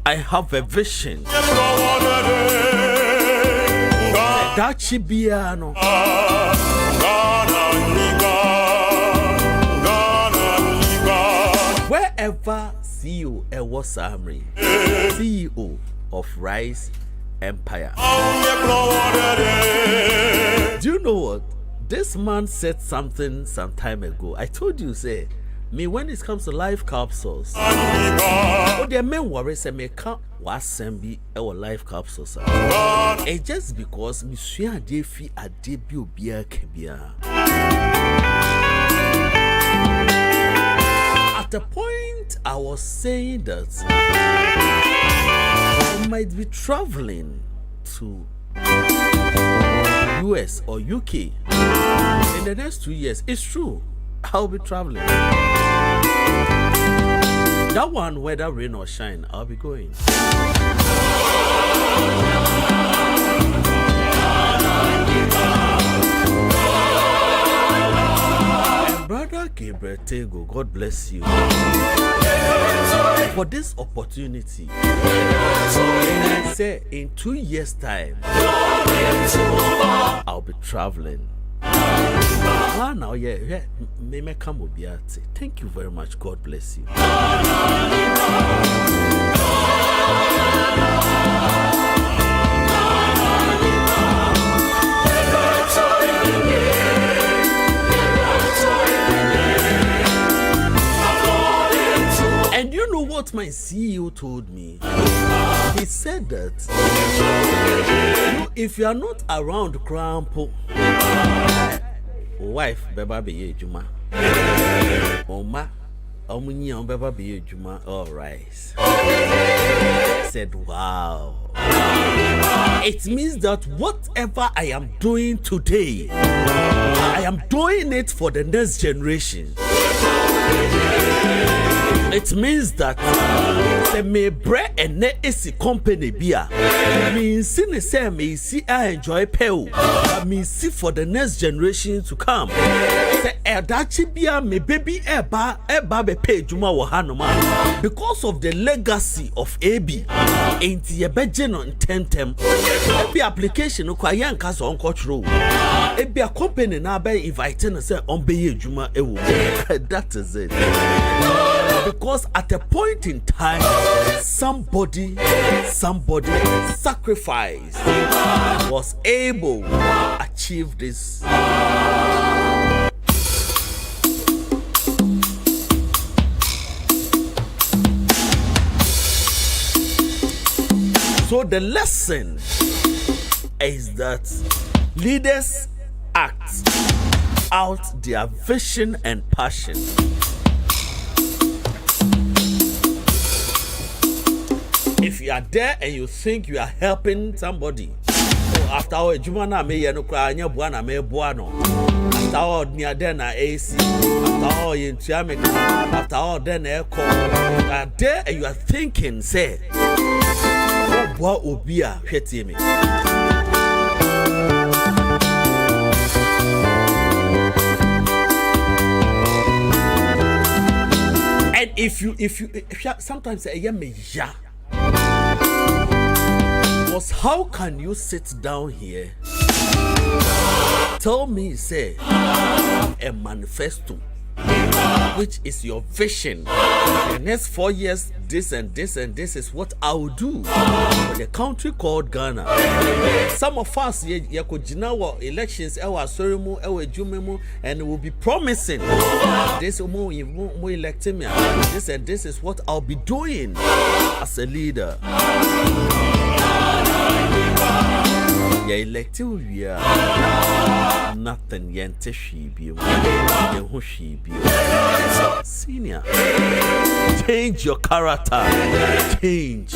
I have a vision. Dachibiano. Wherever CEO Ewo Samri, CEO of Rice Empire. Do you know what? This man said something some time ago. I told you, say, me when it comes to life capsules, oh, the men worry say me can't wasembi our life capsules. It's just because me swear they feel a debut beer kebia. At the point I was saying that I might be traveling to US or UK in the next 2 years. It's true, I'll be traveling. That one, whether rain or shine, I'll be going. Brother Gabriel Tego, God bless you for this opportunity. And I say in 2 years' time, I'll be traveling. Now, yeah, may come with you. Thank you very much. God bless you. And you know what my CEO told me? He said that if you are not around Crampo, wife, beba be juma, Oma, Omunya, beba be juma, all right. Said, wow. It means that whatever I am doing today, I am doing it for the next generation. It means that the me bread and ne isi company beer means sin say me see I enjoy pay me see for the next generation to come. Say dachi beer me baby eba be pay juma wo hanoma because of the legacy of AB enti ye beje no tentem be application ko ayan ka so onko true e be a company na be invite na say on be juma ewo. That is it. Because at a point in time, somebody sacrificed was able to achieve this. So the lesson is that leaders act out their vision and passion. If you are there and you think you are helping somebody, After all, Jumana me no cry, nya buana me buano. After all, near then AC. After all, in Jamaica. After all, then echo. There you are thinking, say, what will be a pity me? And if you sometimes say, yeah, me, yeah. Was how can you sit down here? Tell me, say, a manifesto, which is your vision. The next 4 years, this and this and this is what I will do for the country called Ghana. Some of us, you could elections, and will be promising this more electing me. This and this is what I'll be doing as a leader. Yeah, elected we are nothing yente shibio. Senior, change your character. Change.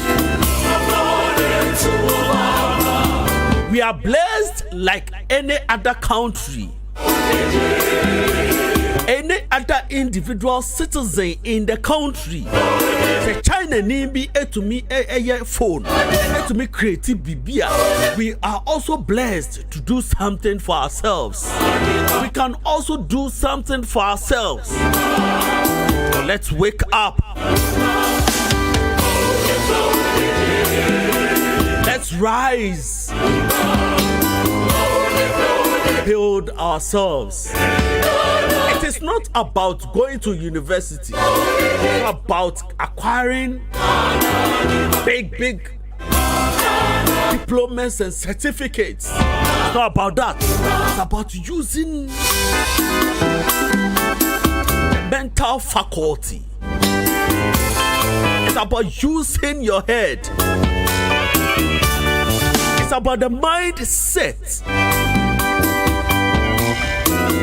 We are blessed like any other country. Any other individual citizen in the country. The China nimbi to me a phone. To me creative bibia. We are also blessed to do something for ourselves. We can also do something for ourselves. So let's wake up. Let's rise. Build ourselves. It is not about going to university. It's about acquiring big diplomas and certificates. It's not about that. It's about using the mental faculty. It's about using your head. It's about the mindset.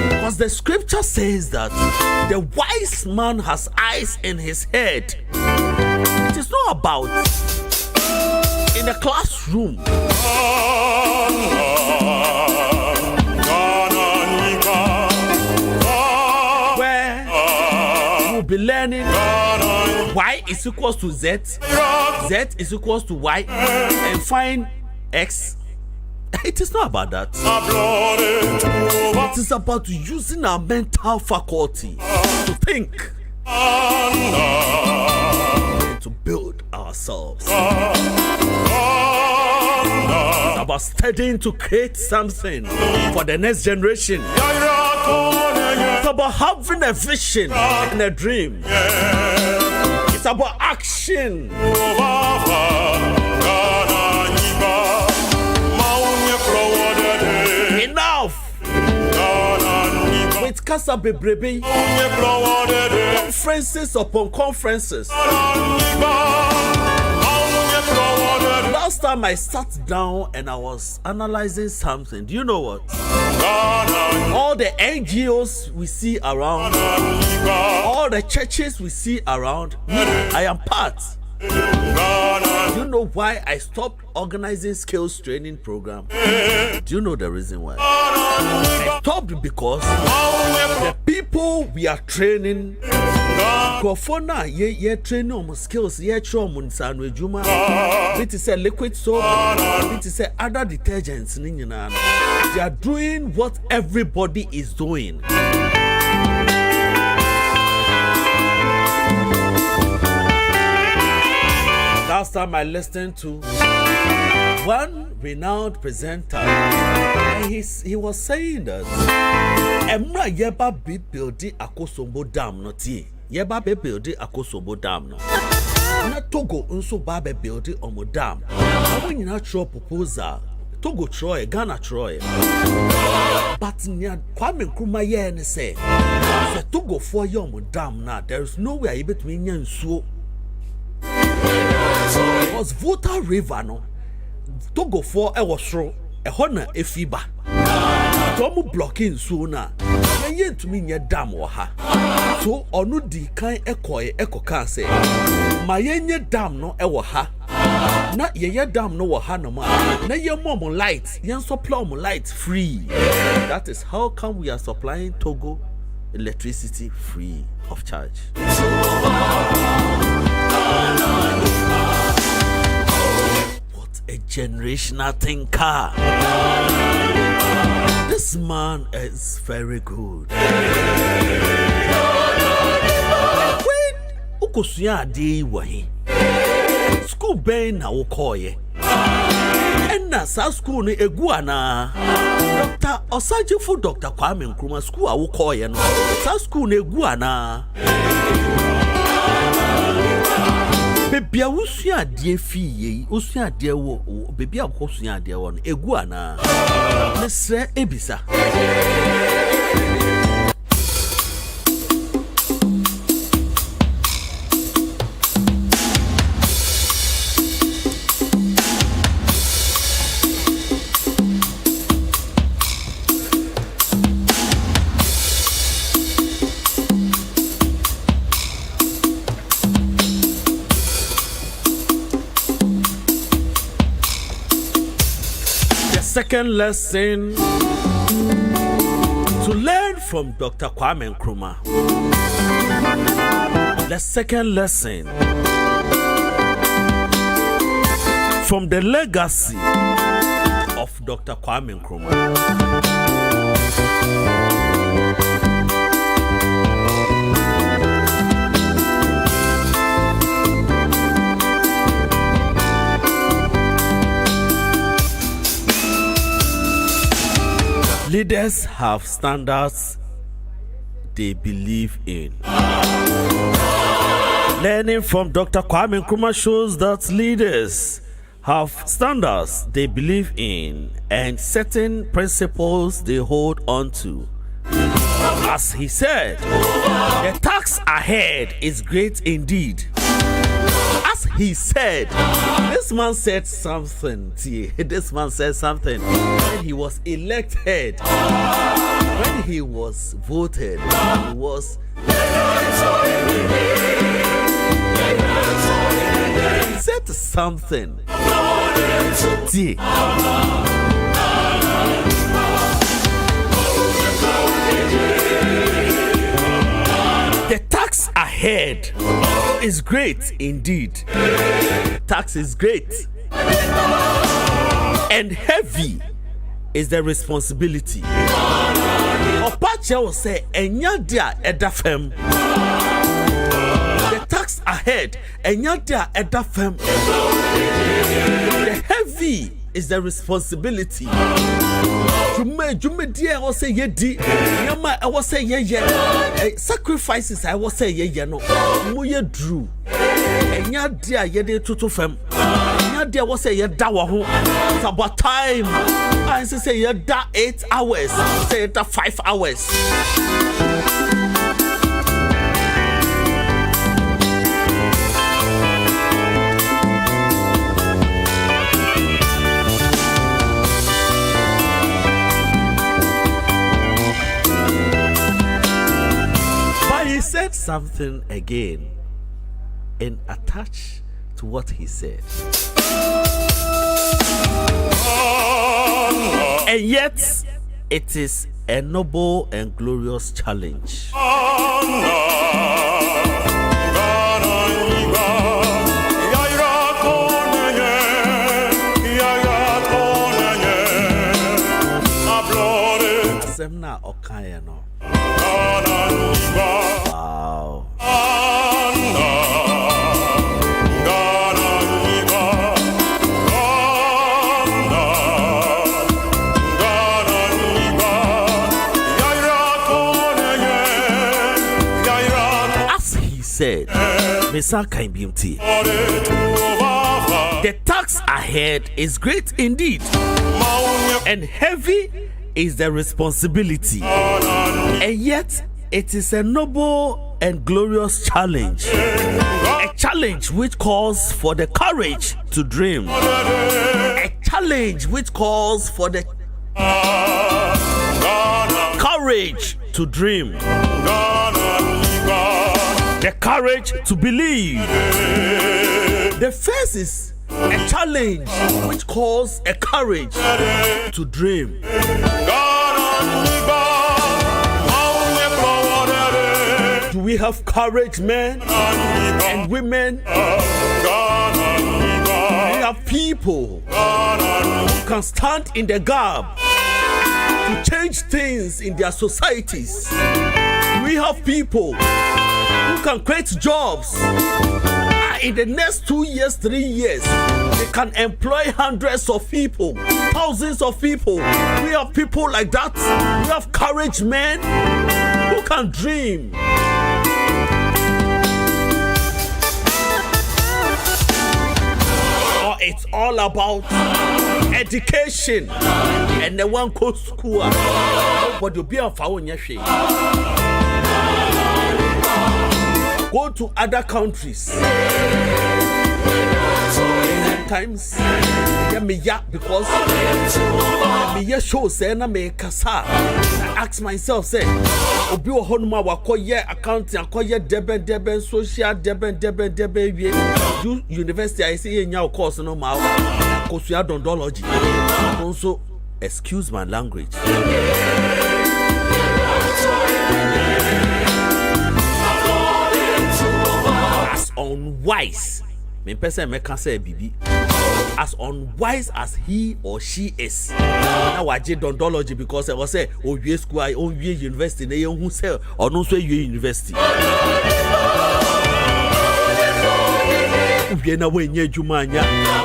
Because the scripture says that the wise man has eyes in his head. It is not about in the classroom. Where you will be learning y is equals to z, z is equals to y, and find x. It is not about that. It is about using our mental faculty to think and to build ourselves. It's about studying to create something for the next generation. It's about having a vision and a dream. It's about action. Enough with Kasa Bebrebe, conferences upon conferences. Last time I sat down and I was analyzing something. Do you know what? All the NGOs we see around, all the churches we see around, I am part. Do you know why I stopped organizing skills training program? Do you know the reason why? I stopped because the people we are training, ye training on skills, ye train on sanwejuma. It is a liquid soap. It is a other detergents. They are doing what everybody is doing. Last time I listened to one renowned presenter, and he was saying that Emra yeba be building Akosombo Dam not ye. Yeba be building Akosombo Dam no. Na Togo unso ba be building Omo Dam. When you natural proposal, Togo Troy, Ghana Troy. But nya Kwame Nkrumah ye ne say, so Togo for your Omo Dam na there is no way able to nya nsuo. Because Volta River no Togo for a was through a honor a fiba. Tomu blocking sooner. Yet to me dam or ha. So or no di kind echo can say. My yenye dam no ewa ha. Na ye dam no wahanoma. Na ye mom light. Yen supply light free. That is how come we are supplying Togo electricity free of charge. What a generational thinker. This man is very good. When ukosuya ade wahi school ben na wokoye enna sa school ni egu ana Dr. Osajifo Dr. Kwame Nkrumah school a wokoye no sa school ni egu ana bebia usua ade fiye usua ade wo bebia ukosua ade wo no egu ana mesre ebisa. Second lesson to learn from Dr. Kwame Nkrumah. The second lesson from the legacy of Dr. Kwame Nkrumah. Leaders have standards they believe in. Learning from Dr. Kwame Nkrumah shows that leaders have standards they believe in and certain principles they hold on to. As he said, the task ahead is great indeed. As he said, this man said something. This man said something when he was elected. When he was voted, he was. He said something. The tax ahead is great indeed. Tax is great. And heavy is the responsibility. Opache will say, Enyadia edafem. The tax ahead, Enyadia edafem. The heavy is the responsibility. Jume dear, I will say ye Yama, I will say ye. Sacrifices, I will say ye no. Muye drew. Enyadia ye de tutu fem. Enyadia will say ye dawa ho. It's about time. I say ye da 8 hours. Say da 5 hours. Said something again and attach to what he said. And yet it is a noble and glorious challenge. Semna okayano. Wow. As he said, the task ahead is great indeed, and heavy is the responsibility, and yet it is a noble and glorious challenge. A challenge which calls for the courage to dream. A challenge which calls for the courage to dream. The courage to believe. The first is a challenge which calls a courage to dream. Do we have courage, men and women? Do we have people who can stand in the gap to change things in their societies? Do we have people who can create jobs? In the next 2 years, 3 years, they can employ hundreds of people, thousands of people. We have people like that. We have courage men who can dream. Oh, it's all about education. And the one goes to school. But you'll be a found your shame. Go to other countries. Sometimes, because me show say na me kasa. I ask myself say, obi wo honuma wa koye accounting, koye deben social deben you university I say nya course no ma course ya dondology. Also, excuse my language. Unwise, me person me can say bibi. As unwise as he or she is. Now I did dondology because I was say oh we school I own we university na who say or no so you university. We na we nye juma nya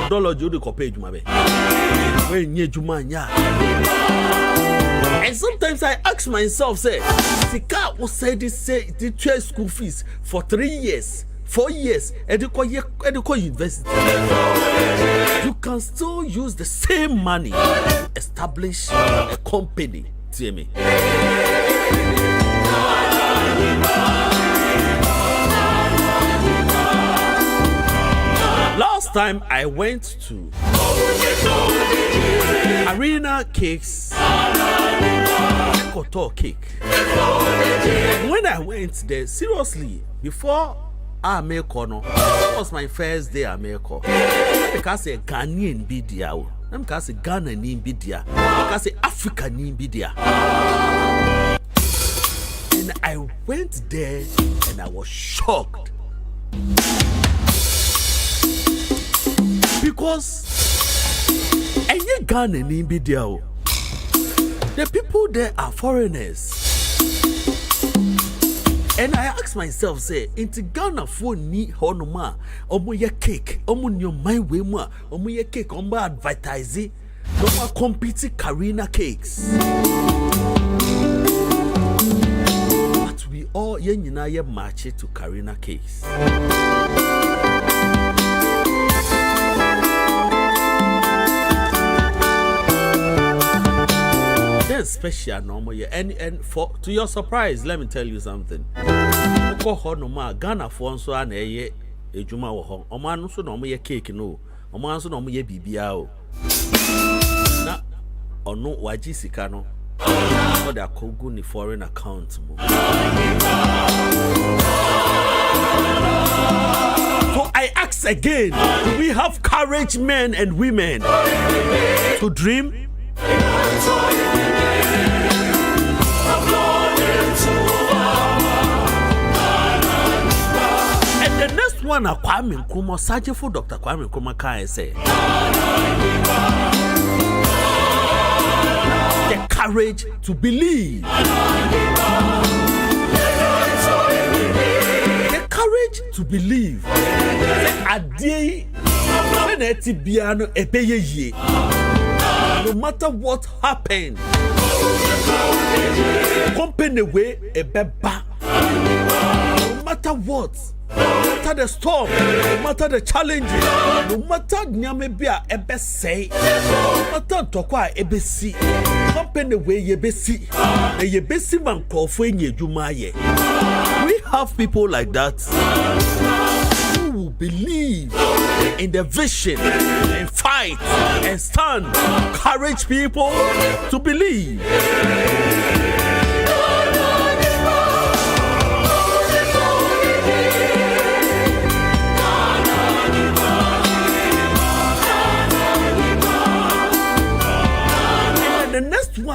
dondology o de ko pay juma be. We nye juma nya. And sometimes I ask myself say sika who say the 12 school fees for 3 years. 4 years, Educo University. You can still use the same money to establish a company. See me. Last time I went to Arena Cakes, Kotor Cake. When I went there, seriously, before America, that was my first day America. Because a Ghanaian bidia, because a Ghanaian bidia, because a African bidia. And I went there and I was shocked because any Ghanaian bidia, the people there are foreigners. And I ask myself, say, into Ghana for ni honoma, omo ye cake, omo nyo my way ma, omo ye cake, omo advertising, omo compete Karina cakes. But we all yenina ye match to Karina cakes. Special normal year and for to your surprise let me tell you something. Oko ho no ma Ghana for nso a na eye ejuma wo ho omo anu so na omo ye cake no omo anu so na omo ye bibia o na ono waji sika no for the kogu ni foreign account mo. So I ask again, do we have courage men and women to dream? And the next one, Kwame Nkrumah, Sergeant for Dr. Kwame Nkrumah can say, the courage to believe. The courage to believe. A day, no matter what happened, company way a beba. No matter what, no matter the storm, no matter the challenges, no matter nyamebia ebe say, no matter tokwa ebe si, company way ebe si, ebe si man kofo nye jumaye. We have people like that who believe in the vision and fight and stand, encourage people to believe.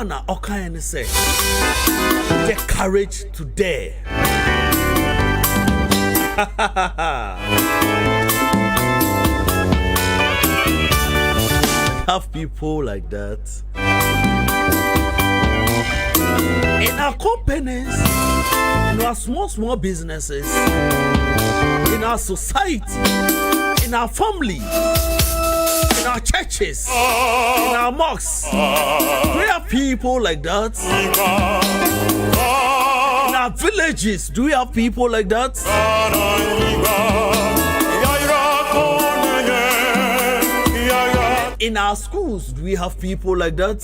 one all kind of say the courage to dare. Have people like that in our companies, in our small businesses, in our society, in our families, in our churches, in our mosques. We have people like that. In our villages, do we have people like that? In our schools, do we have people like that?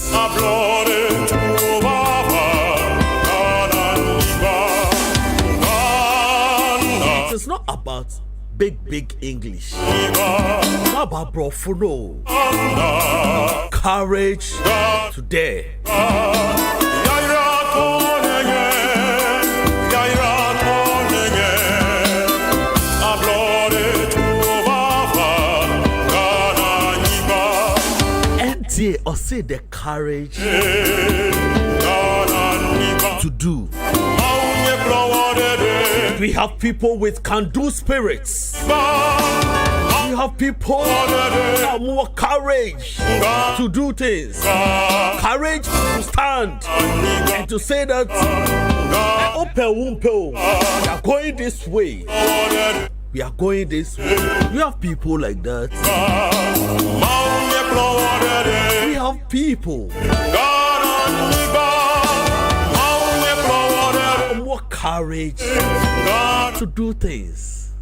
It is not about big English. It's not about brofuno. Courage to dare. Or say the courage to do. We have people with can-do spirits. We have people that have more courage to do things. Courage to stand and to say that we are going this way. We are going this way. We have people like that. We have people more courage to do things.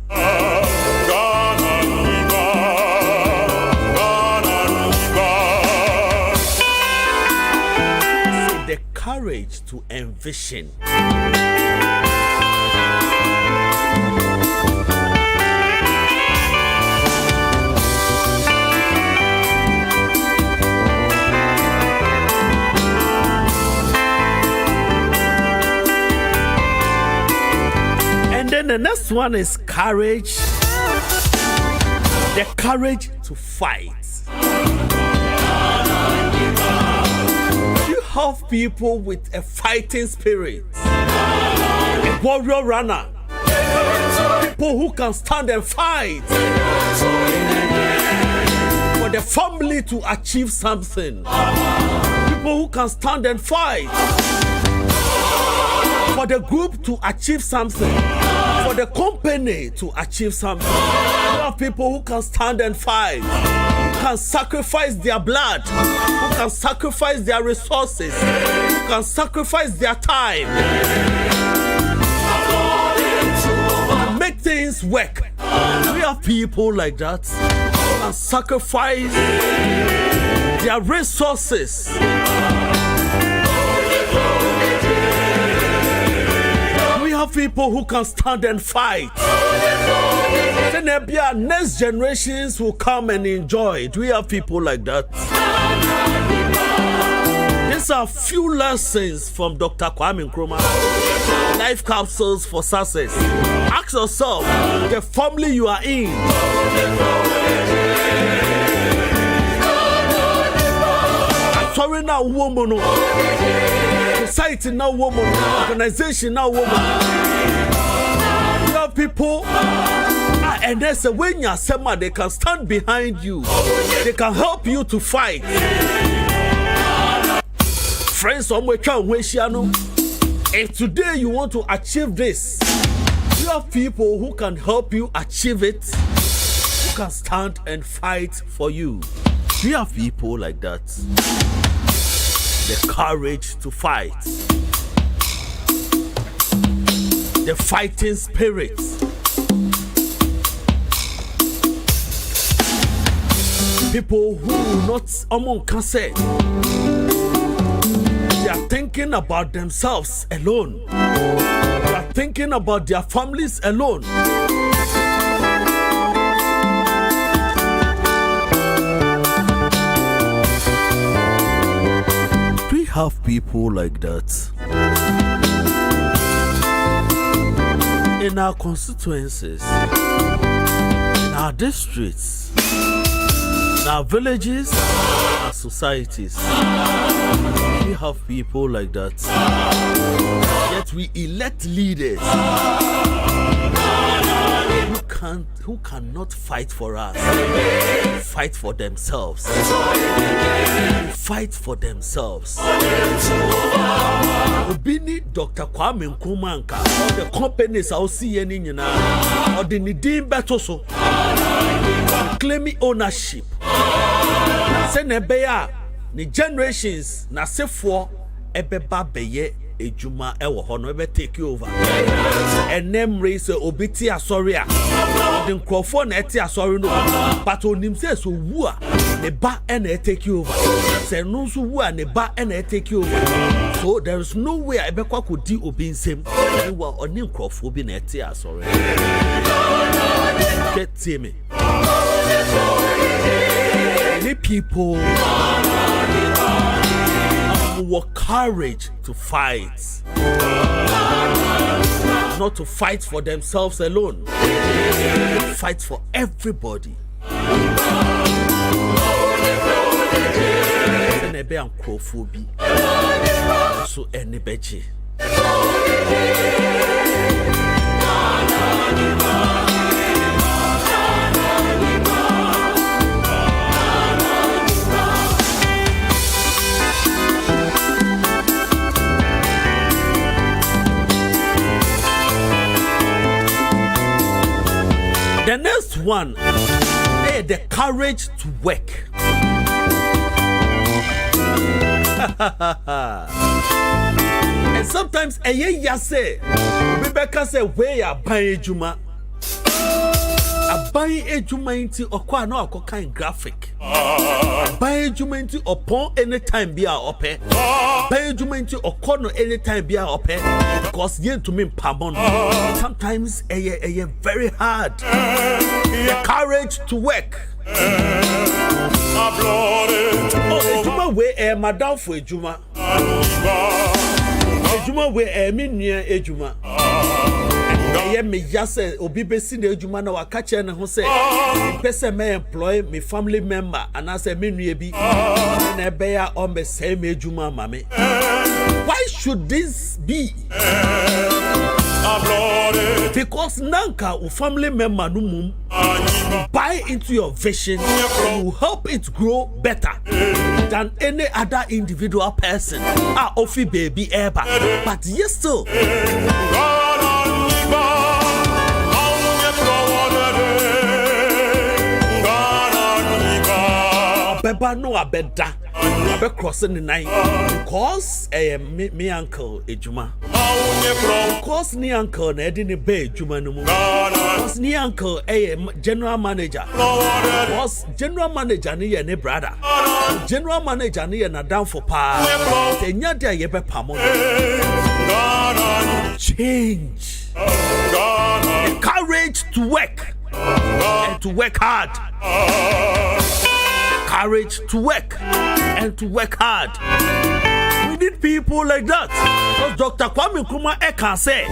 The courage to envision. Then the next one is courage. The courage to fight. You have people with a fighting spirit, a warrior runner, people who can stand and fight for the family to achieve something, people who can stand and fight for the group to achieve something, for the company to achieve something. You have people who can stand and fight, who can sacrifice their blood, who can sacrifice their resources, who can sacrifice their time to make things work. We have people like that who can sacrifice their resources. People who can stand and fight. Then next generations will come and enjoy it. We have people like that. These are few lessons from Dr. Kwame Nkrumah. Life capsules for success. Ask yourself, the family you are in. Sorry now, woman. Society now, woman. Organization now, woman. You have people, and there's a way they can stand behind you. They can help you to fight. Friends, if today you want to achieve this, you have people who can help you achieve it, who can stand and fight for you. You have people like that. The courage to fight, the fighting spirit. People who not say they are thinking about themselves alone. They are thinking about their families alone. Have people like that in our constituencies, in our districts, Our villages, our societies, we have people like that. Yet we elect leaders who cannot fight for us, fight for themselves. Fight for themselves. Obini Dr. Kwame Nkrumah, all the companies I'll see any or the Nidim Betoso claiming ownership. Send a bear, the generations na sefo ebeba beye ejuma ewo hono ebe take over. And them raise obiti asoria. The microphone eti asori no, but onim say so wu a ne ba and take over. Say no so wu a ne ba and take over. So there is no way ebekwa could di obi nsem. You were on microphone bi na eti asori. Get me. Many people have courage to fight, not to fight for themselves alone, fight for everybody. So anybody. The next one, the courage to work. And sometimes a year say, Rebecca say, where are buying Juma? A buying a Juma into a quite no kind graphic. Buying Juma into upon any time be our open. Buying Juma into a corner any time be our open. Because yen to me pamon. Sometimes a very hard. The courage to work. Oh, Juma way madam for Juma. Juma way me near a Juma. Me just say obi besi na ejuma na wakache na ho say person may employ me family member and I say me nua bi na be ya on be say me ejuma mame. Why should this be? Because nanka o family member no mum buy into your vision will help it grow better than any other individual person. Ofi baby ever, but yes still Beba no abeda abe crossing the night because me uncle ejuma because ni uncle na edi ne be ejuma no mu because ni uncle general manager because general manager ni ye ne brother general manager ni ye na down for pa enya dia ye be pamo change the courage to work and to work hard. Courage to work and to work hard. We need people like that. Because Dr. Kwame Nkrumah can say,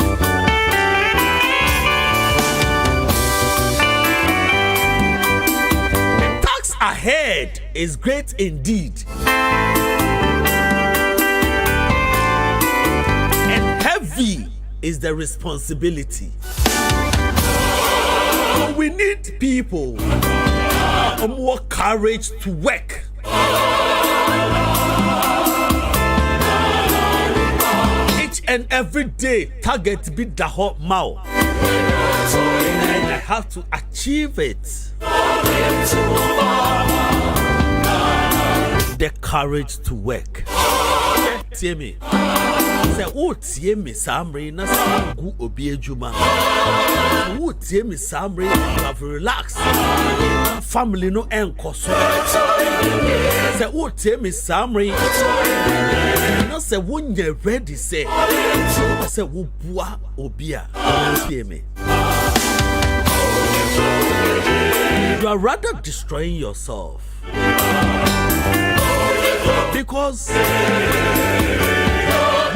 the task ahead is great indeed, and heavy is the responsibility. So we need people more courage to work. Each and every day, target be the hot mouth. And I have to achieve it. The courage to work. Tell me. Say, oh, tie me samre na sangu obi ejuma. Oh, tie me samre, have relax. Family no enkoso. Say, oh, tie me samre. No say when you ready say. I say, wo bua obia. Tie me. You are rather destroying yourself. Because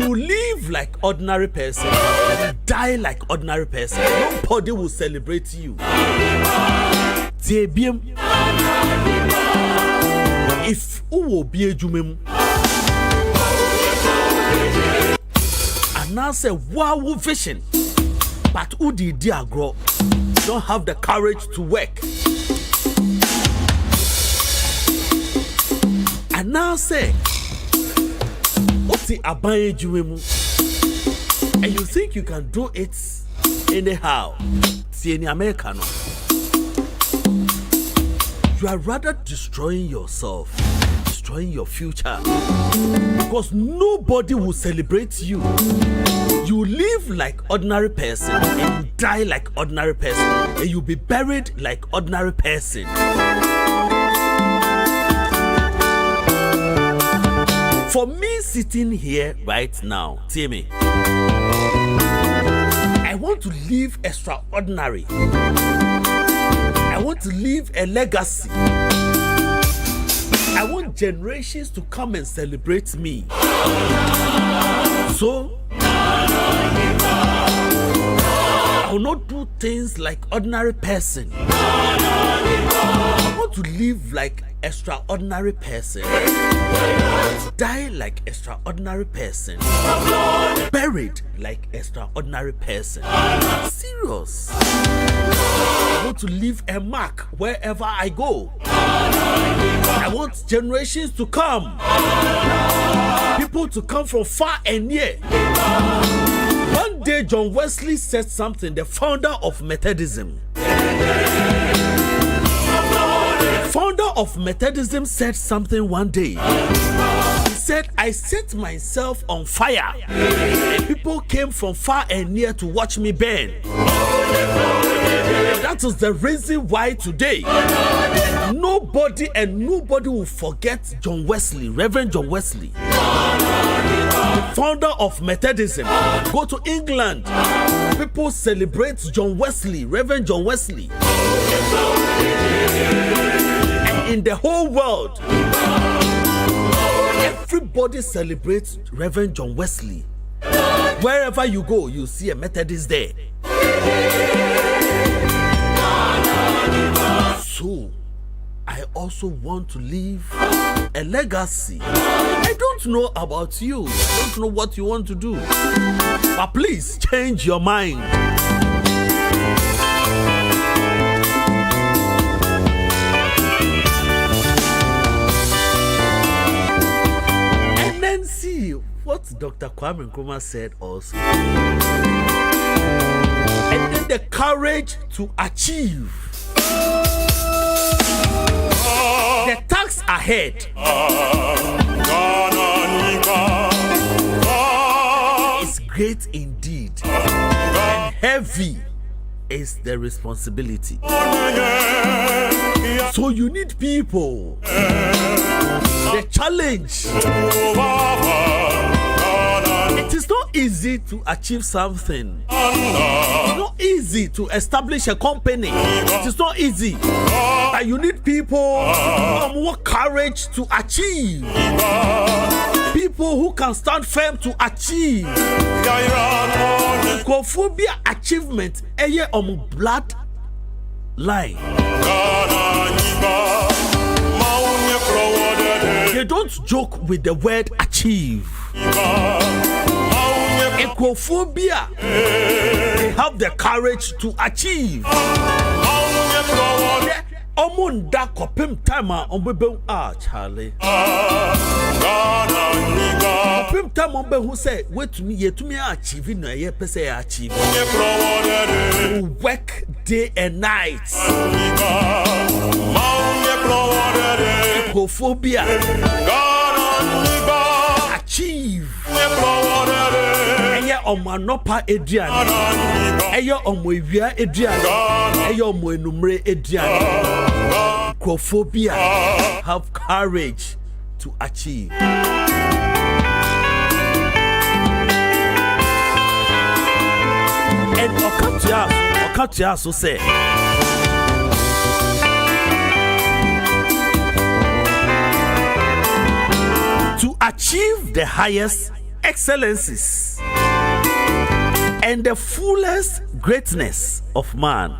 you live like ordinary person, you die like ordinary person. Nobody will celebrate you. if uwo be ejumem and now say wow vision but who did agro don't have the courage to work and now say what's the aban ejumem and you think you can do it anyhow see any Americano. You are rather destroying yourself, destroying your future, because nobody will celebrate you. You live like ordinary person and you die like ordinary person, and you'll be buried like ordinary person. For me sitting here right now, Timmy, I want to live extraordinary. I want to leave a legacy. I want generations to come and celebrate me. So, I will not do things like ordinary person. I want to live like extraordinary person. Die like extraordinary person. Buried like extraordinary person. Serious. I want to leave a mark wherever I go. I want generations to come. People to come from far and near. One day John Wesley said something, the founder of Methodism. Founder of Methodism said something one day. He said, I set myself on fire and people came from far and near to watch me burn. That is the reason why today nobody will forget John Wesley, Reverend John Wesley, founder of Methodism. Go to England, people celebrate John Wesley, Reverend John Wesley. And in the whole world, everybody celebrates Reverend John Wesley. Wherever you go, you see a Methodist there. So, I also want to leave a legacy. I don't know about you. I don't know what you want to do. But please change your mind. And then see what Dr. Kwame Nkrumah said also. And then the courage to achieve. The task ahead is great indeed, and heavy is the responsibility. So you need people. The challenge. It is not easy to achieve something. It's not easy to establish a company. It is not easy. But you need people who have more courage to achieve. People who can stand firm to achieve. Kophobia achievement eye blood line. They don't joke with the word achieve. Ecophobia, they have the courage to achieve. Omunda kopim time Charlie. Kopim time who say, wait to me, achieving a year per se achieve. Work day and night. Ecophobia, achieve. Eya omanopa edian. Eya omoivia edian. Eya omoenumre edian. Ecophobia, have courage to achieve. And Okatia so say, to achieve the highest excellencies and the fullest greatness of man.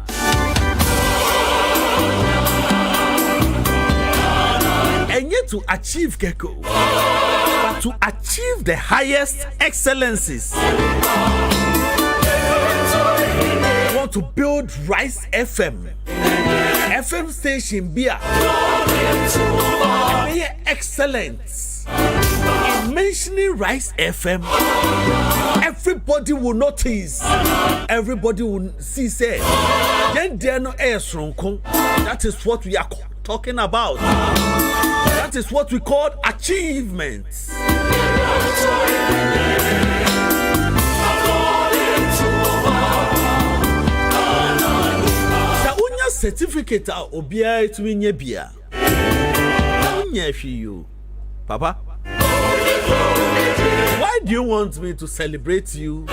And yet to achieve Gecko, but to achieve the highest excellencies. We want to build Rise FM. FM station be excellence. In mentioning Rise FM, everybody will notice. Everybody will see. Say, that is what we are talking about. That is what we call achievements. Certificate obia to me bia. You, Papa. Why do you want me to celebrate you?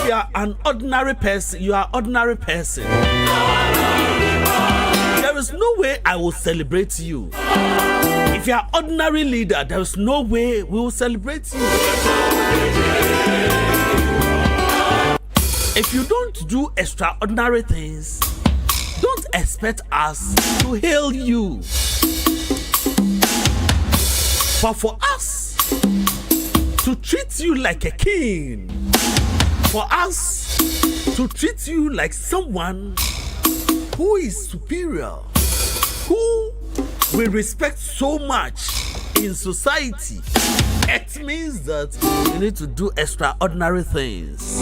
You are an ordinary person. You are an ordinary person. There is no way I will celebrate you. If you are an ordinary leader, there is no way we will celebrate you. If you don't do extraordinary things, don't expect us to hail you. But for us to treat you like a king, for us to treat you like someone who is superior, who we respect so much in society, it means that you need to do extraordinary things.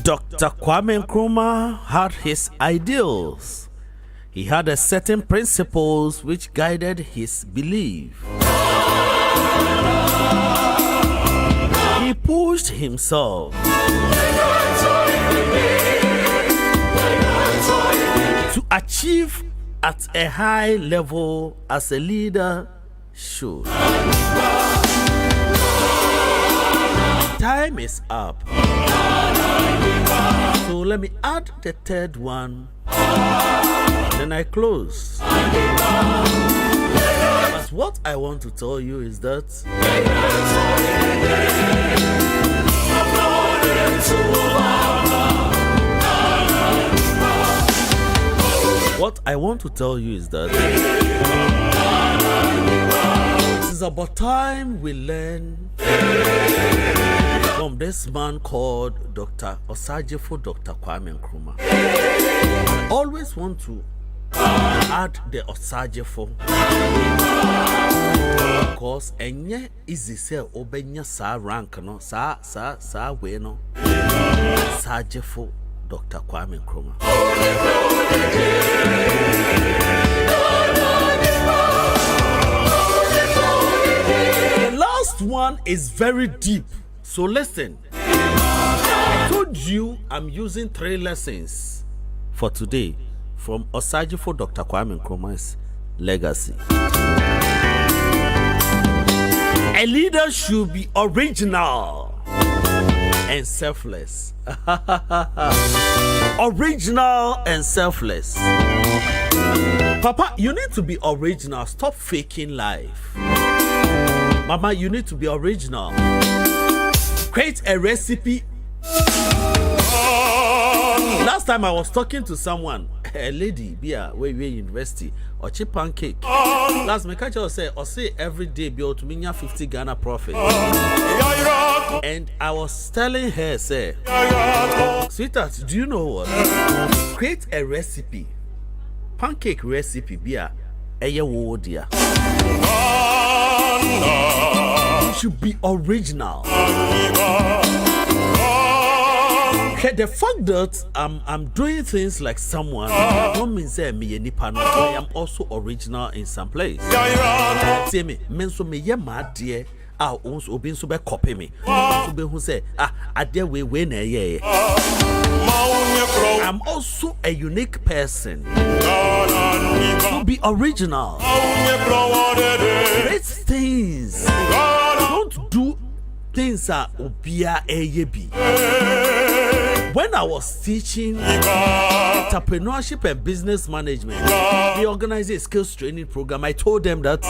Dr. Kwame Nkrumah had his ideals. He had a certain principles which guided his belief. He pushed himself to achieve at a high level as a leader should. Time is up. So let me add the third one. Then I close. But what I want to tell you is that it is about time we learn from this man called Dr. Osajefo Dr. Kwame Nkrumah. I always want to add the Osajefo because enye easy say obenya sa rank no sa we no Osajefo Dr. Kwame Nkrumah. The last one is very deep. So listen, I told you I'm using 3 lessons for today from Osajefo Dr. Kwame Nkrumah's legacy. A leader should be original and selfless. Original and selfless. Papa, you need to be original. Stop faking life. Mama, you need to be original. Create a recipe. Last time I was talking to someone, a lady, where university, or cheap pancake. Last my catcher said, or say every day be able to mean 50 Ghana profit. And I was telling her, say, sweetheart, do you know what? Create a recipe, pancake recipe, You should be original. The fact that I'm doing things like someone don't mean say me nipa no. I am also original in some place. See me, menso me ye mad dear. Also being so copy me. So be who say adhere we na ye. I'm also a unique person. So be original. Great things. Don't do things are obia eyebi. When I was teaching entrepreneurship and business management, they organized a skills training program. I told them that,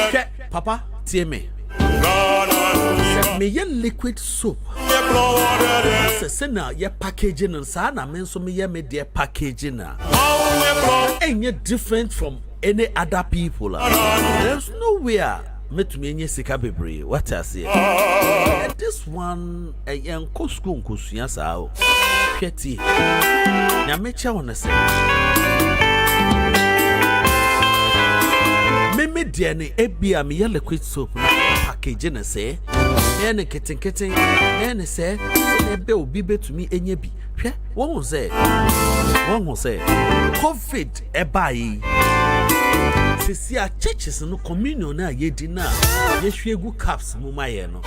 okay, Papa, tell me ye liquid soap. Say now ye packaging and sana men so me ye me their packaging now. Ain't yet different from any other people. There's nowhere met me any sika bebre. What I say? And this one a young school kusuya sao. Petty. Now me cha wanna say. Me dear ni ebia me ye liquid soap packaging and say. Ene kitten ene say ebe obi betumi enye bi hwe won say COVID ebai sisi a churches no communion na yedi na yehwe gu caps mu maye no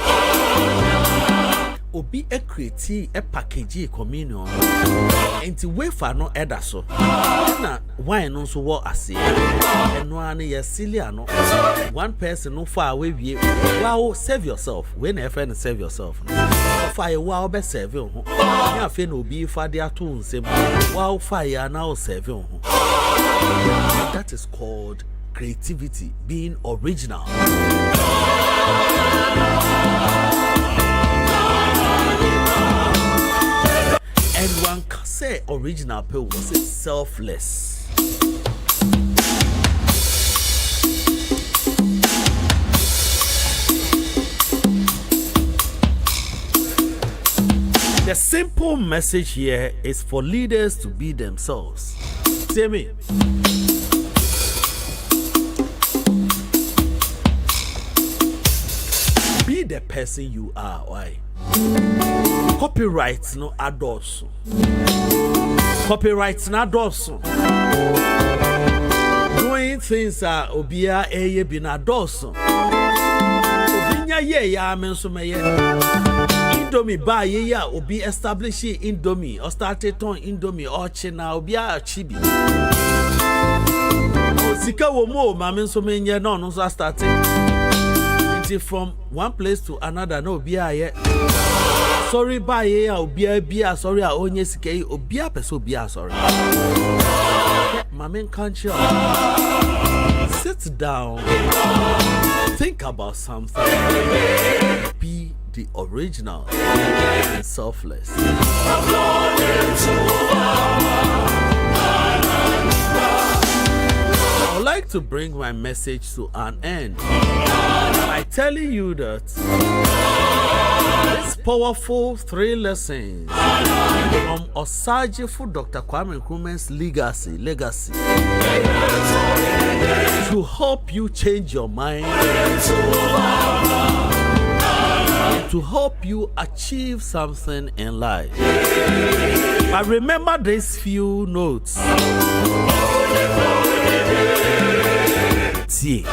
obi create a package communion enti wafer no eda so na wine no so wo ase eno ane ye silia no one person no far away wie wow save yourself when a friend save yourself no fire wow be save ho ya fe na obi fa de ato nsem wow fire na save ho. That is called creativity, being original. And one can say original people was selfless. The simple message here is for leaders to be themselves. See me? Be the person you are. Why? Copyright no adults. Copyright no adults. Doing things are obia eye bin adults. Obinya ye ya menso meye. Indomie buy ye ya obi establish Indomie or started on Indomie or China obia chibi. Sika wo mo ma menso menye no so started. From one place to another no bia sorry bye ya obia sorry a onye sike obia person obia sorry mama can't you sit down, think about something, be the original and selfless. I would like to bring my message to an end by telling you that this powerful 3 lessons from Osajifo Dr. Kwame Nkrumah's legacy to help you change your mind, to help you achieve something in life. But remember these few notes. See,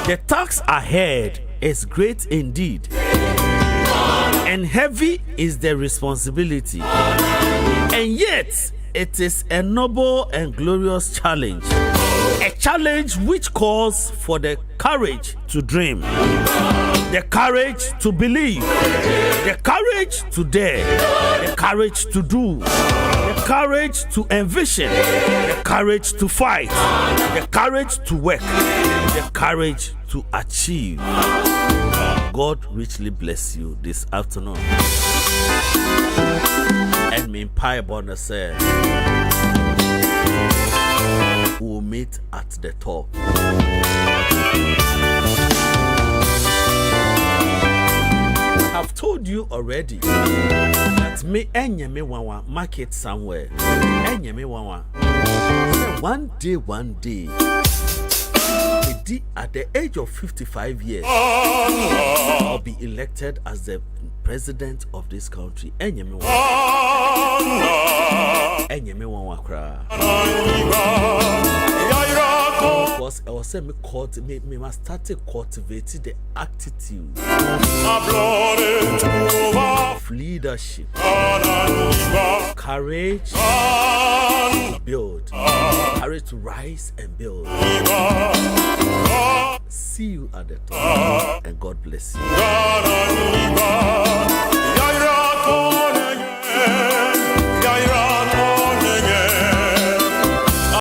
the task ahead is great indeed, and heavy is the responsibility, and yet it is a noble and glorious challenge, a challenge which calls for the courage to dream, the courage to believe, the courage to dare, the courage to do, the courage to envision, the courage to fight, the courage to work, the courage to achieve. God richly bless you this afternoon. And me Empire Bonner said, we'll meet at the top. I've told you already that me enyeme wawa market somewhere. Enyeme wawa. One day, at the age of 55 years, I'll be elected as the president of this country. Enyeme wawa kra. Because I was saying me must start cultivating the attitude of leadership, courage to build, courage to rise and build, see you at the top. And God bless you.